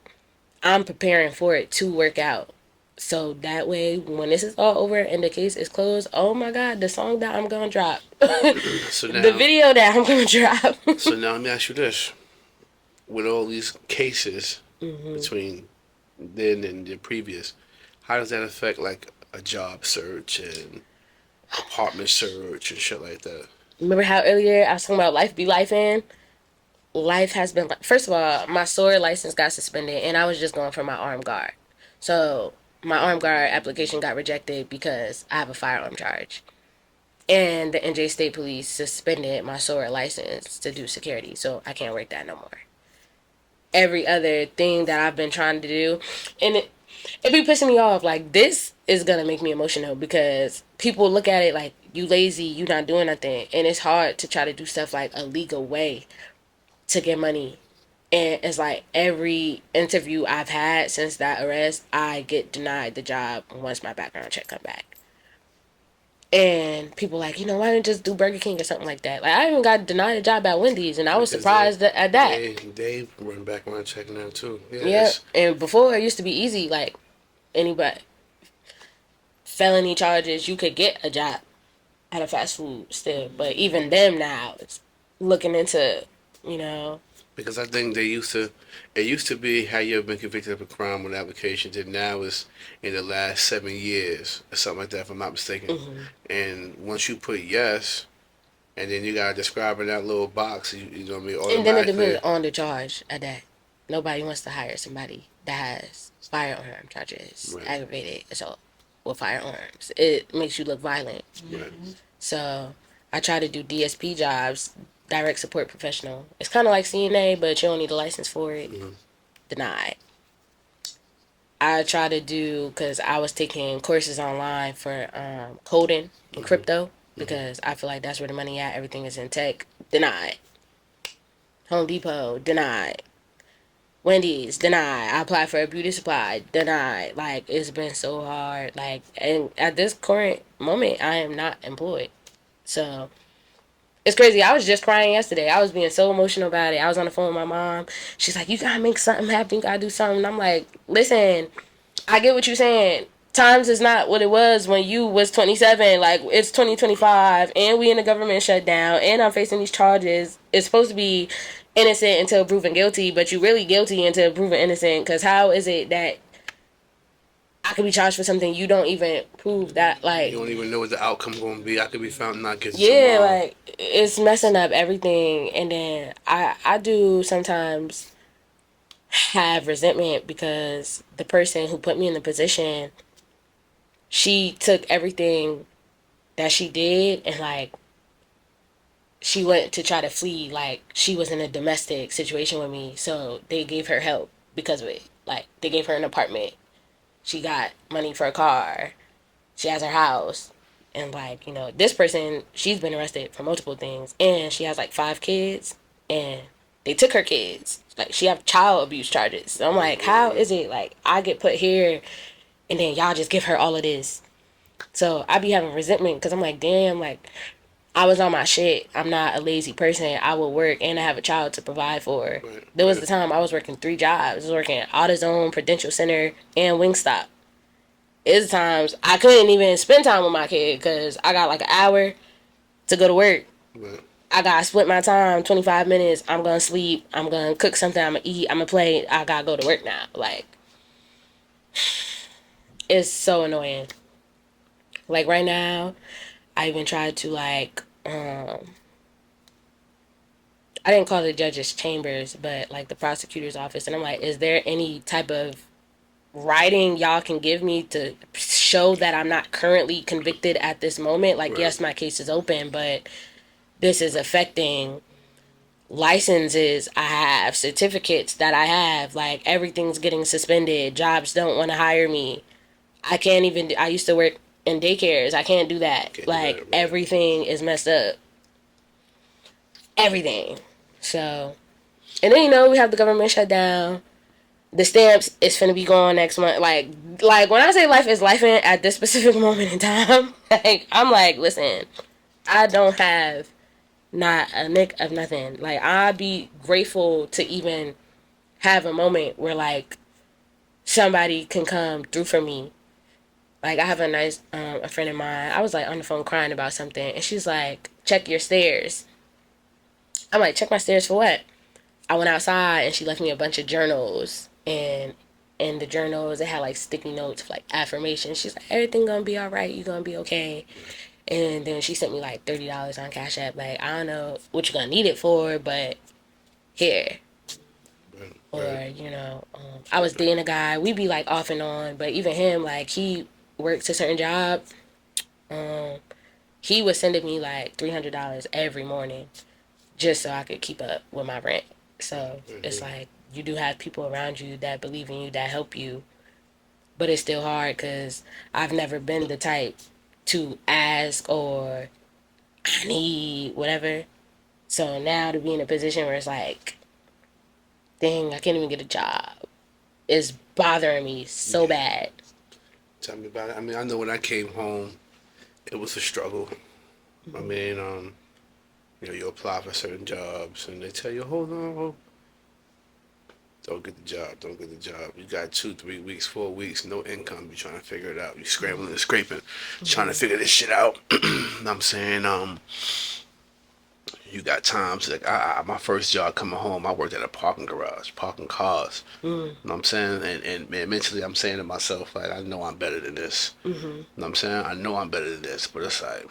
I'm preparing for it to work out. So that way, when this is all over and the case is closed, oh my God, the song that I'm gonna drop, so now, the video that I'm gonna drop. So now let me ask you this: with all these cases between then and the previous, how does that affect like a job search and apartment search and shit like that? Remember how earlier I was talking about life be life in? Life has been, first of all, my sword license got suspended and I was just going for my armed guard. So my armed guard application got rejected because I have a firearm charge. And the NJ State Police suspended my sword license to do security, so I can't work that no more. Every other thing that I've been trying to do, and it be pissing me off. Like, this is gonna make me emotional because people look at it like, you lazy, you not doing nothing. And it's hard to try to do stuff like a legal way to get money. And it's like every interview I've had since that arrest, I get denied the job once my background check come back. And people like, you know, why don't you just do Burger King or something like that? Like, I even got denied a job at Wendy's, and I was surprised at that. They run background check now too. Yeah, and before it used to be easy. Like, anybody, felony charges, you could get a job at a fast food still. But even them now, it's looking into, you know. Because I think it used to be how you ever been convicted of a crime on applications, and now it's in the last 7 years or something like that, if I'm not mistaken. And once you put yes, and then you gotta describe in that little box, you know what I mean? And then it depends on the charge at that. Nobody wants to hire somebody that has firearm charges, aggravated assault with firearms. It makes you look violent. Right. So I try to do DSP jobs, direct support professional. It's kind of like CNA, but you don't need a license for it. Denied. I try to do, because I was taking courses online for coding and crypto, because I feel like that's where the money at. Everything is in tech. Denied. Home Depot, denied. Wendy's, denied. I applied for a beauty supply, denied. Like, it's been so hard. Like, and at this current moment, I am not employed. So it's crazy. I was just crying yesterday. I was being so emotional about it. I was on the phone with my mom. She's like, you gotta make something happen. You gotta do something. And I'm like, listen, I get what you're saying. Times is not what it was when you was 27. Like, it's 2025, and we in the government shutdown, and I'm facing these charges. It's supposed to be innocent until proven guilty, but you really guilty until proven innocent. Because how is it that I could be charged for something you don't even prove that, like... You don't even know what the outcome going to be. I could be found not guilty tomorrow. Like, it's messing up everything. And then I do sometimes have resentment because the person who put me in the position, she took everything that she did and, like, she went to try to flee. Like, she was in a domestic situation with me, so they gave her help because of it. Like, they gave her an apartment. She got money for a car. She has her house. And, like, you know, this person, she's been arrested for multiple things. And she has, like, 5 kids. And they took her kids. Like, she have child abuse charges. So I'm like, how is it, like, I get put here and then y'all just give her all of this? So I be having resentment because I'm like, damn, like, I was on my shit. I'm not a lazy person. I would work and I have a child to provide for. Right, There was right. the time I was working 3 jobs. I was working at AutoZone, Prudential Center, and Wingstop. It's times I couldn't even spend time with my kid because I got like an hour to go to work. Right. I gotta split my time, 25 minutes. I'm gonna sleep. I'm gonna cook something. I'm gonna eat. I'm gonna play. I gotta go to work now. Like, it's so annoying. Like right now, I even tried to like, I didn't call the judge's chambers, but like the prosecutor's office, and I'm like, is there any type of writing y'all can give me to show that I'm not currently convicted at this moment? Like, Right. yes, my case is open, but this is affecting licenses I have, certificates that I have. Like, everything's getting suspended. Jobs don't want to hire me. I can't even. I used to work in daycares. I can't do that. Can't do Like, that, right. everything is messed up. Everything. So, and then, you know, we have the government shut down. The stamps is finna be gone next month. Like when I say life is life at this specific moment in time, like, I'm like, listen, I don't have not a nick of nothing. Like, I'd be grateful to even have a moment where, like, somebody can come through for me. Like, I have a nice, a friend of mine. I was, like, on the phone crying about something, and she's like, check your stairs. I'm like, check my stairs for what? I went outside, and she left me a bunch of journals, and in the journals, it had, like, sticky notes of, like, affirmations. She's like, everything gonna be all right. You gonna be okay. And then she sent me, like, $30 on Cash App. Like, I don't know what you're gonna need it for, but here. Right. Or, you know, I was dating a guy. We be, like, off and on, but even him, like, he works a certain job. He was sending me, like, $300 every morning just so I could keep up with my rent. So it's like, you do have people around you that believe in you, that help you, but it's still hard because I've never been the type to ask or I need whatever. So now to be in a position where it's like, dang, I can't even get a job, is bothering me so bad. Tell me about it. I mean, I know when I came home, it was a struggle. I mean, you know, you apply for certain jobs and they tell you, hold on, don't get the job, don't get the job. You got 2, 3 weeks, 4 weeks, no income. You're trying to figure it out. You're scrambling and scraping, trying to figure this shit out. I'm saying, you got times like my first job coming home, I worked at a parking garage, parking cars. You know what I'm saying? And man, mentally, I'm saying to myself, like, I know I'm better than this. You know what I'm saying? I know I'm better than this, but it's like,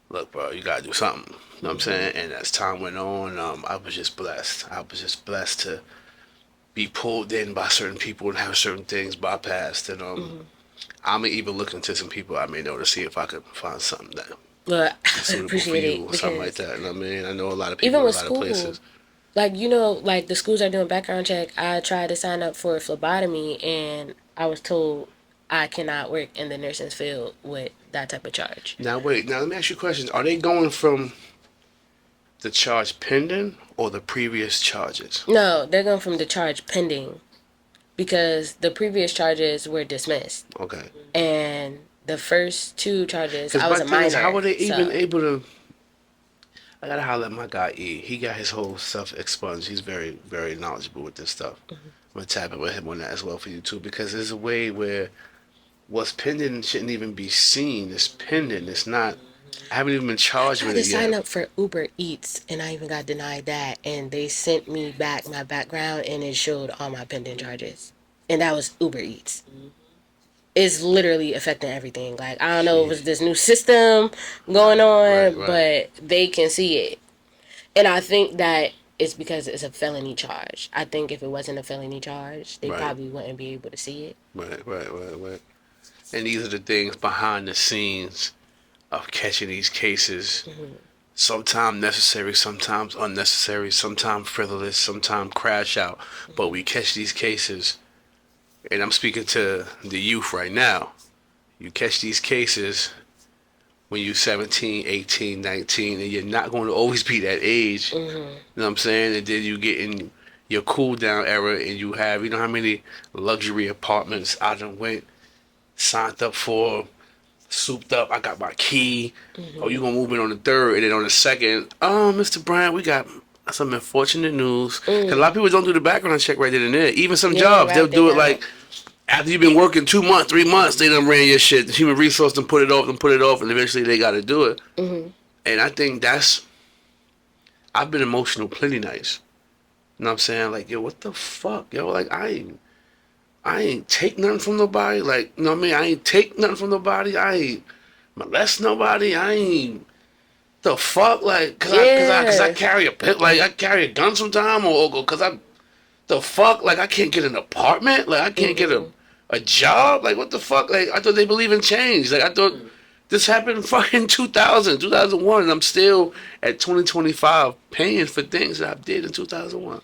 look, bro, you gotta do something. You know what I'm saying? And as time went on, I was just blessed. I was just blessed to be pulled in by certain people and have certain things bypassed. And I'm even looking to some people I may know to see if I could find something that But I suitable for appreciate you it or something like because that. You know what I mean? I know a lot of people even in a with lot of school, places. like, you know, like the schools are doing background check. I tried to sign up for phlebotomy and I was told I cannot work in the nursing field with that type of charge. Now wait, now let me ask you a question. Are they going from the charge pending or the previous charges? No, they're going from the charge pending because the previous charges were dismissed. Okay. And the first 2 charges, Because I was my a thing minor. is, how are they even so. able to? I gotta holler at my guy E. He got his whole stuff expunged. He's very, very knowledgeable with this stuff. I'm gonna tap in with him on that as well for you too, because there's a way where what's pending shouldn't even be seen. It's pending. It's not. I haven't even been I charged tried with to it sign yet. up for Uber Eats and I even got denied that. And they sent me back my background and it showed all my pending charges. And that was Uber Eats. It's literally affecting everything. Like, I don't know if it's this new system going Right, on, right. but they can see it. And I think that it's because it's a felony charge. I think if it wasn't a felony charge, they Right. probably wouldn't be able to see it. Right. And these are the things behind the scenes of catching these cases. Sometimes necessary, sometimes unnecessary, sometimes frivolous, sometimes crash out. But we catch these cases, and I'm speaking to the youth right now. You catch these cases when you're 17, 18, 19, and you're not going to always be that age. You know what I'm saying? And then you get in your cool down era and you have, you know how many luxury apartments I done went, signed up for, souped up. I got my key. Oh, you gonna move in on the 3rd, and then on the 2nd, Mr. Bryant, we got some unfortunate news. Cause a lot of people don't do the background check right then and there. Even some jobs, right, they'll do it don't. like after you've been working 2 months, 3 months, they done ran your shit. The human resource done put it off, and eventually they got to do it. And I think I've been emotional plenty nights. You know what I'm saying? Like, yo, what the fuck, yo? Like, I ain't take nothing from nobody. Like, you know what I mean? I ain't take nothing from nobody. I ain't molest nobody. I ain't the fuck, like, cause I carry a pit, like I carry a gun sometime, or cause the fuck, like I can't get an apartment, like I can't get a job, like what the fuck, like I thought they believe in change, like I thought this happened fucking 2001, and I'm still at 2025 paying for things that I did in 2001.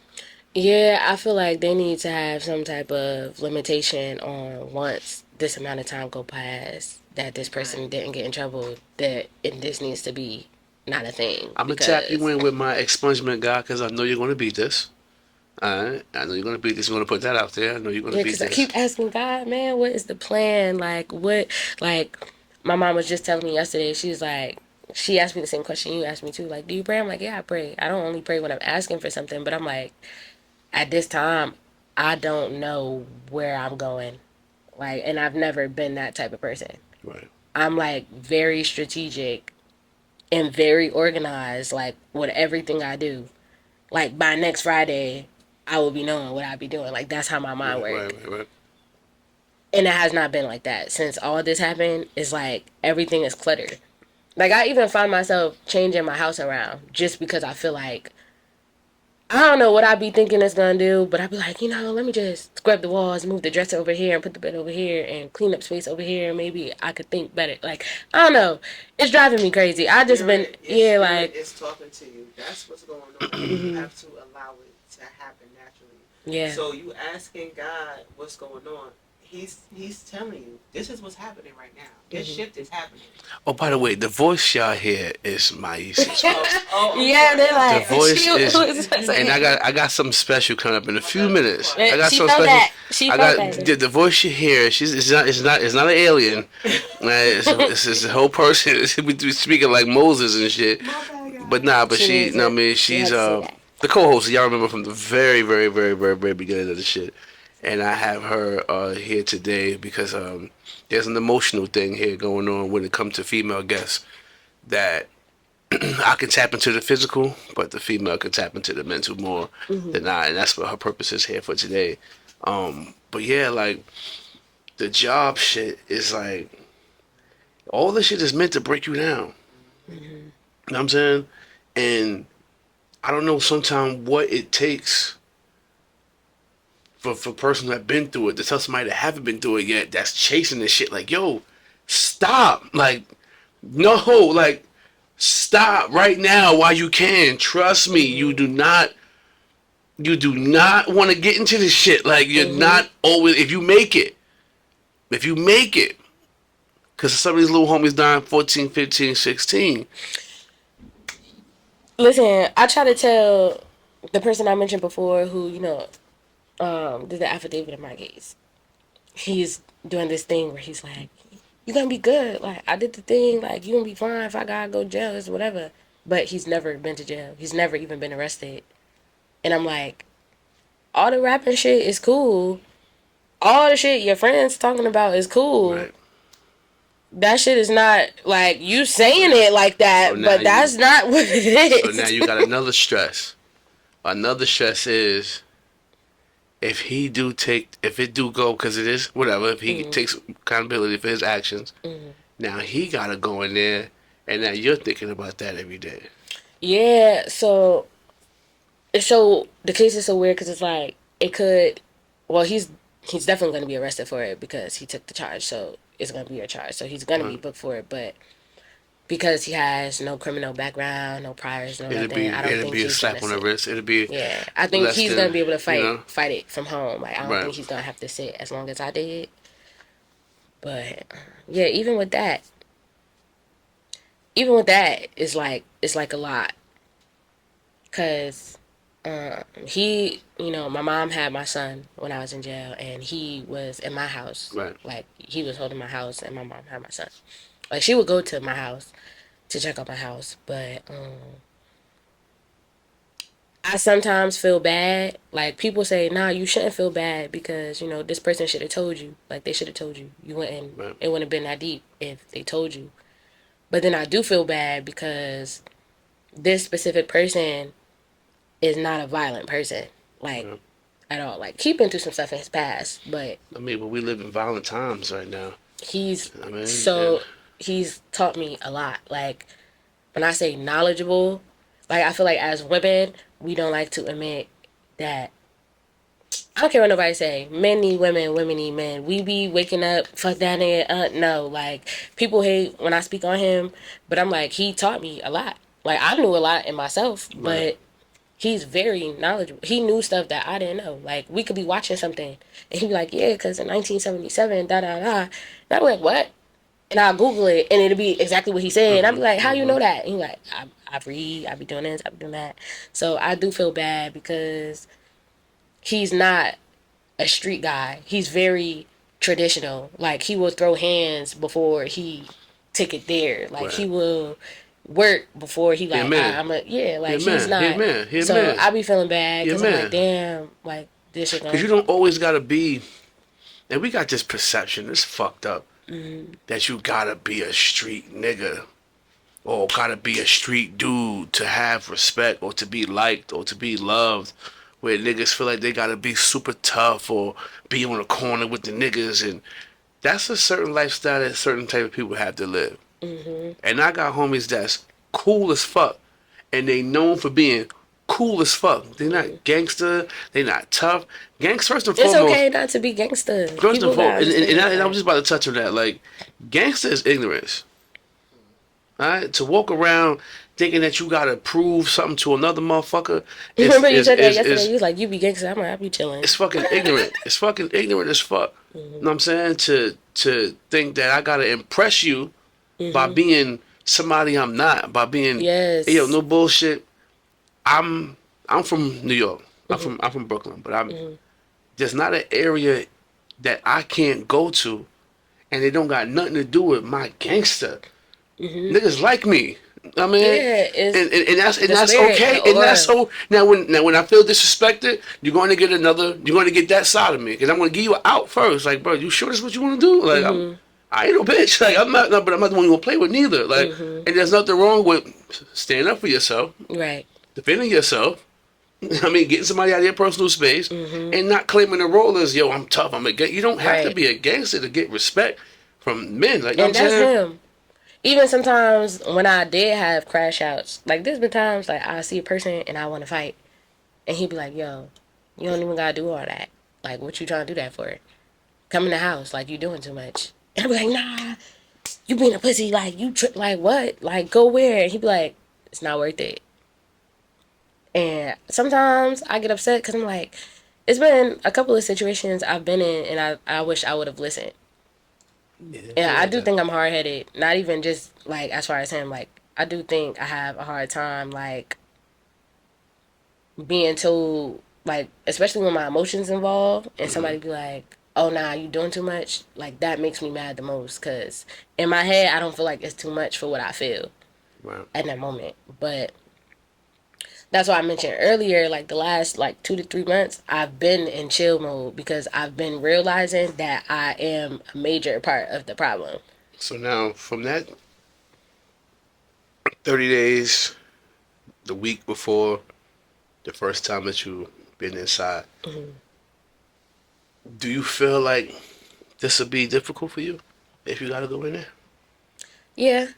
Yeah, I feel like they need to have some type of limitation on once this amount of time go past that this person didn't get in trouble, this needs to be not a thing. I'm gonna tap you in with my expungement guy because I know you're gonna beat this. Alright, I know you're gonna beat this. You're gonna put that out there. I know you're gonna beat this. I keep asking God, man, what is the plan? Like, what? Like, my mom was just telling me yesterday. She was like, she asked me the same question you asked me too. Like, do you pray? I'm like, yeah, I pray. I don't only pray when I'm asking for something, but I'm like, at this time, I don't know where I'm going. Like, and I've never been that type of person. Right. I'm like very strategic and very organized, like with everything I do. Like by next Friday, I will be knowing what I be doing. Like that's how my mind works. Right. And it has not been like that since all this happened. It's like everything is cluttered. Like I even find myself changing my house around just because I feel like I don't know what I be thinking it's gonna do, but I be like, let me just scrub the walls, move the dresser over here, and put the bed over here, and clean up space over here. Maybe I could think better. Like I don't know, it's driving me crazy. I just like it's talking to you. That's what's going on. You have to allow it to happen naturally. Yeah. So you asking God what's going on. He's telling you this is what's happening right now. This shift is happening. Oh, by the way, the voice y'all hear is Maisa's. Yeah, they're like the voice is, and I got something special coming up in a few minutes. I got something special. The voice you hear, it's not an alien. It's a whole person. We be speaking like Moses and shit. But she's the co-host. Y'all remember from the very, very, very, very, very beginning of the shit. And I have her here today because there's an emotional thing here going on when it comes to female guests that I can tap into the physical, but the female can tap into the mental more than I, and that's what her purpose is here for today. But yeah, like the job shit is like all this shit is meant to break you down. You know what I'm saying? And I don't know sometimes what it takes for a person that been through it to tell somebody that haven't been through it yet that's chasing this shit like, yo, stop. Like, no, like, stop right now while you can. Trust me, you do not want to get into this shit. Like, you're not always, if you make it, because some of these little homies dying 14, 15, 16. Listen, I try to tell the person I mentioned before who, did the affidavit in my case. He's doing this thing where he's like, you're gonna be good. Like, I did the thing. Like, you're gonna be fine if I gotta go to jail. It's whatever. But he's never been to jail. He's never even been arrested. And I'm like, all the rapping shit is cool. All the shit your friends talking about is cool. Right. That shit is not, like, you saying it like that, so but that's not what it is. So now you got another stress. Another stress is, if it do go, because it is, whatever, if he takes accountability for his actions, now he got to go in there, and now you're thinking about that every day. Yeah, so the case is so weird because it's like, he's definitely going to be arrested for it because he took the charge, so it's going to be a charge. So he's going to be booked for it, but because he has no criminal background, no priors, no nothing, I don't think he's a slap on the wrist. I think he's going to be able to fight it from home. Like, I don't think he's going to have to sit as long as I did. But yeah, even with that, it's like a lot. Cause my mom had my son when I was in jail, and he was in my house. Right. Like, he was holding my house, and my mom had my son. Like, she would go to my house to check on my house, but I sometimes feel bad. Like, people say, nah, you shouldn't feel bad because, you know, this person should have told you. Like, they should have told you. You wouldn't, Right. it wouldn't have been that deep if they told you. But then I do feel bad because this specific person is not a violent person. Like, Yeah. at all. Like, he been through some stuff in his past, but I mean, but we live in violent times right now. he's I mean, so, he's taught me a lot. Like, when I say knowledgeable, like, I feel like as women, we don't like to admit that. I don't care what nobody say. Men need women, women need men. We be waking up, fuck that nigga. No, like, people hate when I speak on him, but I'm like, he taught me a lot. Like, I knew a lot in myself, but Right. he's very knowledgeable. He knew stuff that I didn't know. Like, we could be watching something, and he'd be like, yeah, because in 1977, da-da-da. And I'm like, what? And I'll Google it, and it'll be exactly what he said. And I'll be like, how you know that? And he's like, I read, I be doing this, I be doing that. So I do feel bad because he's not a street guy. He's very traditional. Like, he will throw hands before he take it there. Like, Right. he will work before he like, man. I'm a, yeah, like, He a he's man. not. He a man. He a So man. I be feeling bad He a because I'm man. like, damn, like, this shit Because you going. don't always gotta be, and we got this perception, it's fucked up, that you gotta be a street nigga or gotta be a street dude to have respect or to be liked or to be loved. Where niggas feel like they gotta be super tough or be on the corner with the niggas, and that's a certain lifestyle that certain type of people have to live. And I got homies that's cool as fuck, and they known for being cool as fuck. They're not gangster. They not tough. Gangster first and It's foremost. okay not to be gangster. First People and foremost, gotta and understand I was just about to touch on that. Like, gangster is ignorance. All right, to walk around thinking that you gotta prove something to another motherfucker. Remember you said that yesterday? You was like, you be gangster. I'm like, I be chilling. It's fucking ignorant. It's fucking ignorant as fuck. You know what I'm saying? To think that I gotta impress you by being somebody I'm not, by being Yes. hey, yo, no bullshit. I'm from New York. I'm from Brooklyn, but there's not an area that I can't go to, and it don't got nothing to do with my gangster. Niggas like me. I mean, Yeah, and that's spirit, okay, the and that's aura. so. Now when I feel disrespected, you're going to get that side of me, because I'm going to give you an out first. Like, bro, you sure this is what you want to do? Like, I ain't no bitch. Like, but I'm not the one you want to play with neither. Like, and there's nothing wrong with standing up for yourself, Right. defending yourself. I mean, getting somebody out of your personal space and not claiming the role as, yo, I'm tough, I'm a gangster. You don't have to Right. be a gangster to get respect from men. Like, you know And what I'm that's saying? him. Even sometimes when I did have crash outs, like, there's been times like I see a person and I want to fight, and he'd be like, "Yo, you don't even gotta do all that. Like, what you trying to do that for? Come in the house, like, you doing too much." And I'd be like, "Nah, you being a pussy, like, you like what? Like, go where?" And he'd be like, "It's not worth it." And sometimes I get upset because I'm like, it's been a couple of situations I've been in, and I wish I would have listened. Yeah, I do think I'm hard headed. Not even just like as far as him. Like, I do think I have a hard time like being told, like, especially when my emotions involved, and somebody be like, "Oh, nah, you doing too much." Like, that makes me mad the most because in my head I don't feel like it's too much for what I feel Right. at that moment. But that's why I mentioned earlier, like, the last like 2 to 3 months, I've been in chill mode because I've been realizing that I am a major part of the problem. So now, from that 30 days, the week before the first time that you been inside, do you feel like this will be difficult for you if you got to go in there? Yeah,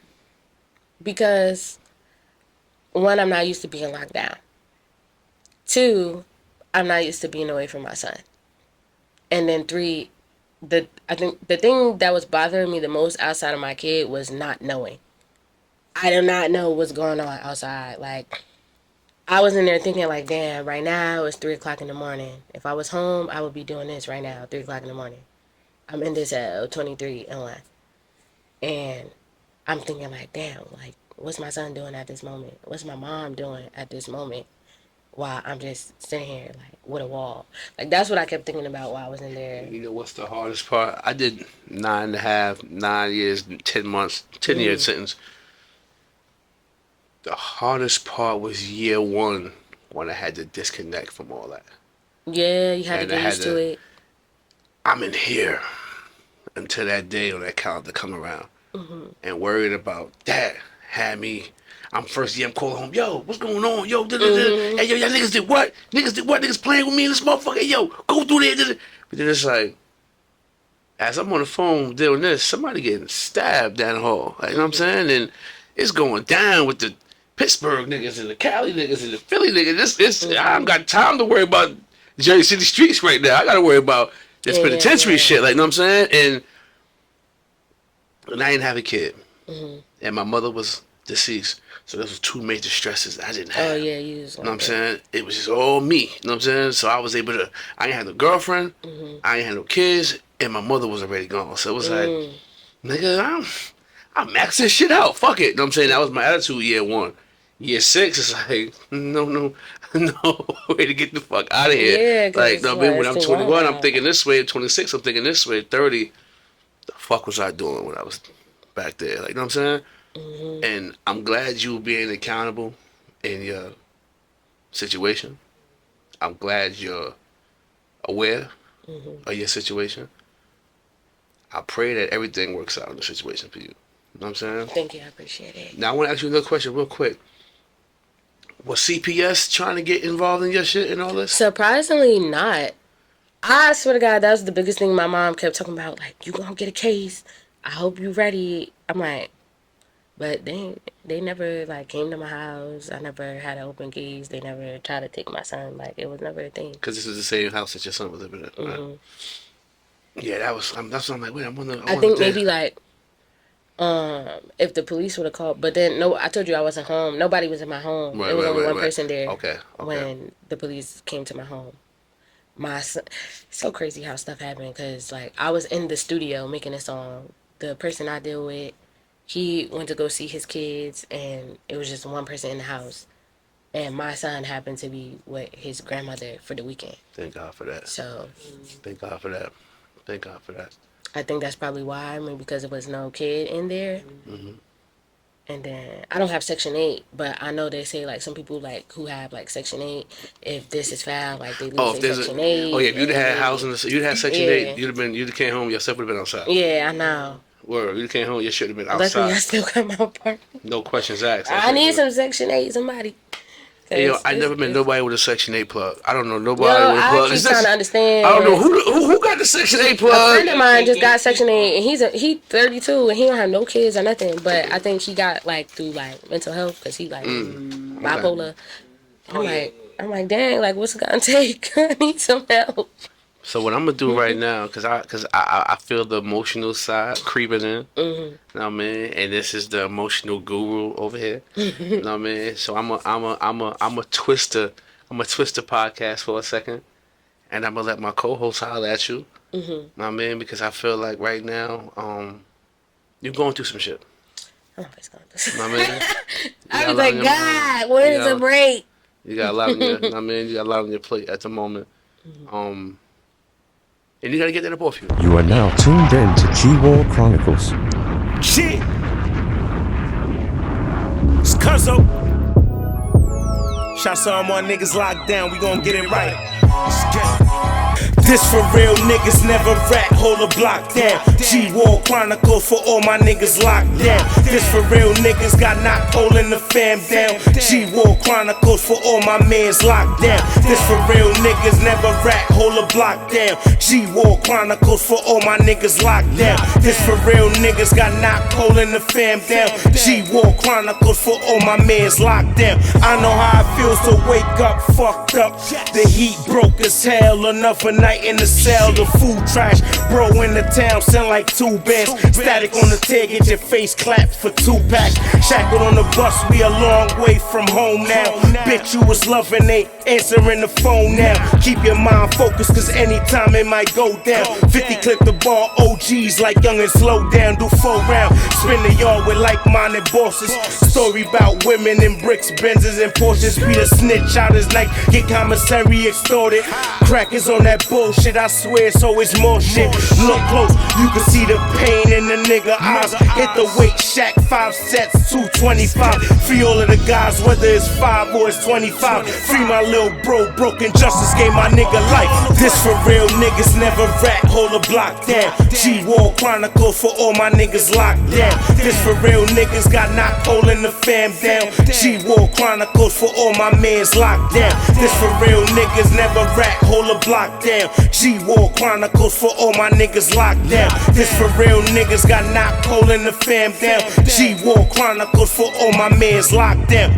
because one, I'm not used to being locked down. Two, I'm not used to being away from my son. And then three, I think the thing that was bothering me the most outside of my kid was not knowing. I did not know what's going on outside. Like, I was in there thinking like, damn, right now it's 3:00 in the morning. If I was home, I would be doing this right now, 3:00 in the morning. I'm in this at 23 and 1. And I'm thinking like, damn, like, what's my son doing at this moment? What's my mom doing at this moment? while I'm just sitting here like with a wall. Like that's what I kept thinking about while I was in there. You know what's the hardest part? I did 9 years, 10 months, 10-year sentence. The hardest part was year 1 when I had to disconnect from all that. Yeah, you had to And I get had used to it. I'm in here until that day on that calendar come around. And worried about that had me. I'm calling home. Yo, what's going on? Yo, hey, yo, y'all niggas did what? Niggas playing with me in this motherfucker. Hey, yo, go through there. But then it's like, as I'm on the phone doing this, somebody getting stabbed down the hall. Like, you know what I'm saying? And it's going down with the Pittsburgh niggas and the Cali niggas and the Philly niggas. I don't got time to worry about Jersey City streets right now. I got to worry about this penitentiary shit. Like, you know what I'm saying? And I didn't have a kid. And my mother was deceased. So those was 2 major stresses I didn't have. Oh yeah, you was. You know what I'm saying? It was just all me. You know what I'm saying? So I was able to. I ain't had no girlfriend. I ain't had no kids, and my mother was already gone. So it was like, nigga, I'm maxing this shit out. Fuck it. You know what I'm saying? That was my attitude. Year 1, year 6, it's like no way to get the fuck out of here. Yeah, like, no, when I'm 21, I'm now. thinking this way. 26, I'm thinking this way. 30, the fuck was I doing when I was back there? Like, you know what I'm saying? And I'm glad you being accountable in your situation. I'm glad you're aware of your situation. I pray that everything works out in the situation for you. You know what I'm saying? Thank you, I appreciate it. Now I want to ask you another question real quick. Was CPS trying to get involved in your shit and all this? Surprisingly not. I swear to God, that was the biggest thing my mom kept talking about. Like, you gonna get a case. I hope you ready. I'm like, but they never like came to my house. I never had an open case. They never tried to take my son. Like, it was never a thing. Because this is the same house that your son was living in. Right? Yeah, that's what I'm like. Wait, I think maybe like, if the police would have called, but then no, I told you I wasn't home. Nobody was in my home. There was only one person there. Okay. When the police came to my home. My son, it's so crazy how stuff happened because like I was in the studio making a song. The person I deal with, he went to go see his kids, and it was just one person in the house. And my son happened to be with his grandmother for the weekend. Thank God for that. So. Thank God for that. Thank God for that. I think that's probably why. I mean, because there was no kid in there. And then I don't have Section 8, but I know they say like some people like who have like Section 8, if this is found, like they lose their Section 8. Oh yeah, if you'd had housing, you'd had Section 8, you'd came home, your stuff would have been outside. Yeah, I know. Word, you came home, your shit would have been outside. Luckily, I still got my apartment. No questions asked. I need some Section 8, somebody. Hey, yo, I never met nobody with a Section 8 plug. I don't know nobody with a plug. I keep trying to understand. I don't know who got the Section 8 plug. A friend of mine just got Section 8, and he's 32, and he don't have no kids or nothing. But I think he got like through like mental health because he like bipolar. I'm like, dang, like what's it gonna take? I need some help. So what I'm gonna do right now, cause I feel the emotional side creeping in. You know what I mean? And this is the emotional guru over here. You know what I mean? So I'm a twist the podcast for a second, and I'm gonna let my co-host holler at you. You know what I mean? Because I feel like right now, you're going through some shit. I'm always going through some shit. You know what I mean? I was like, God, where's the break? You got a lot on your, you know what I mean? You got a lot on your plate at the moment. And you gotta get that up off you. You are now tuned in to G-War Chronicles. Shit! It's Cuzzo. Shout out to all my niggas locked down, we gon' get it right. Let's get it. This for real niggas, never rat, hold a block down. G-War Chronicles for all my niggas locked down. This for real niggas, got knocked holding the fam down. G-War Chronicles for all my mans locked down. This for real niggas, never rat, hold a block down. G-War Chronicles for all my niggas locked down. This for real niggas, got knocked holding the fam down. G-War Chronicles for all my mans locked down. I know how it feels to wake up fucked up. The heat broke as hell, another night night in the cell, the food trash. Bro in the town, sound like 2 bands. Static on the tear, get your face clapped for 2 packs. Shackled on the bus, we a long way from home now. Bitch, you was loving, ain't answering the phone now. Keep your mind focused, cause anytime it might go down. 50 clip the ball, OGs like young and slow down. Do 4 rounds, spin the yard with like-minded bosses. Story about women in bricks, Benzes and Porsches. Be the snitch out his night, get commissary extorted. Crackers on that bullshit, I swear, so it's more shit. Look close, you can see the pain in the nigga eyes. Hit the weight shack, 5 sets, 225. Free all of the guys, whether it's 5 or it's 25. Free my little bro, broken justice gave my nigga life. This for real niggas, never rat, hold a block down. G-War Chronicles for all my niggas locked down. This for real niggas, got knocked holding the fam down. G-War Chronicles for all my mans locked down. This for real niggas, never rat, hold a block down. G-War Chronicles for all my niggas locked down. This for real niggas, got knocked holding the fam down. G-War Chronicles for all my mans locked down.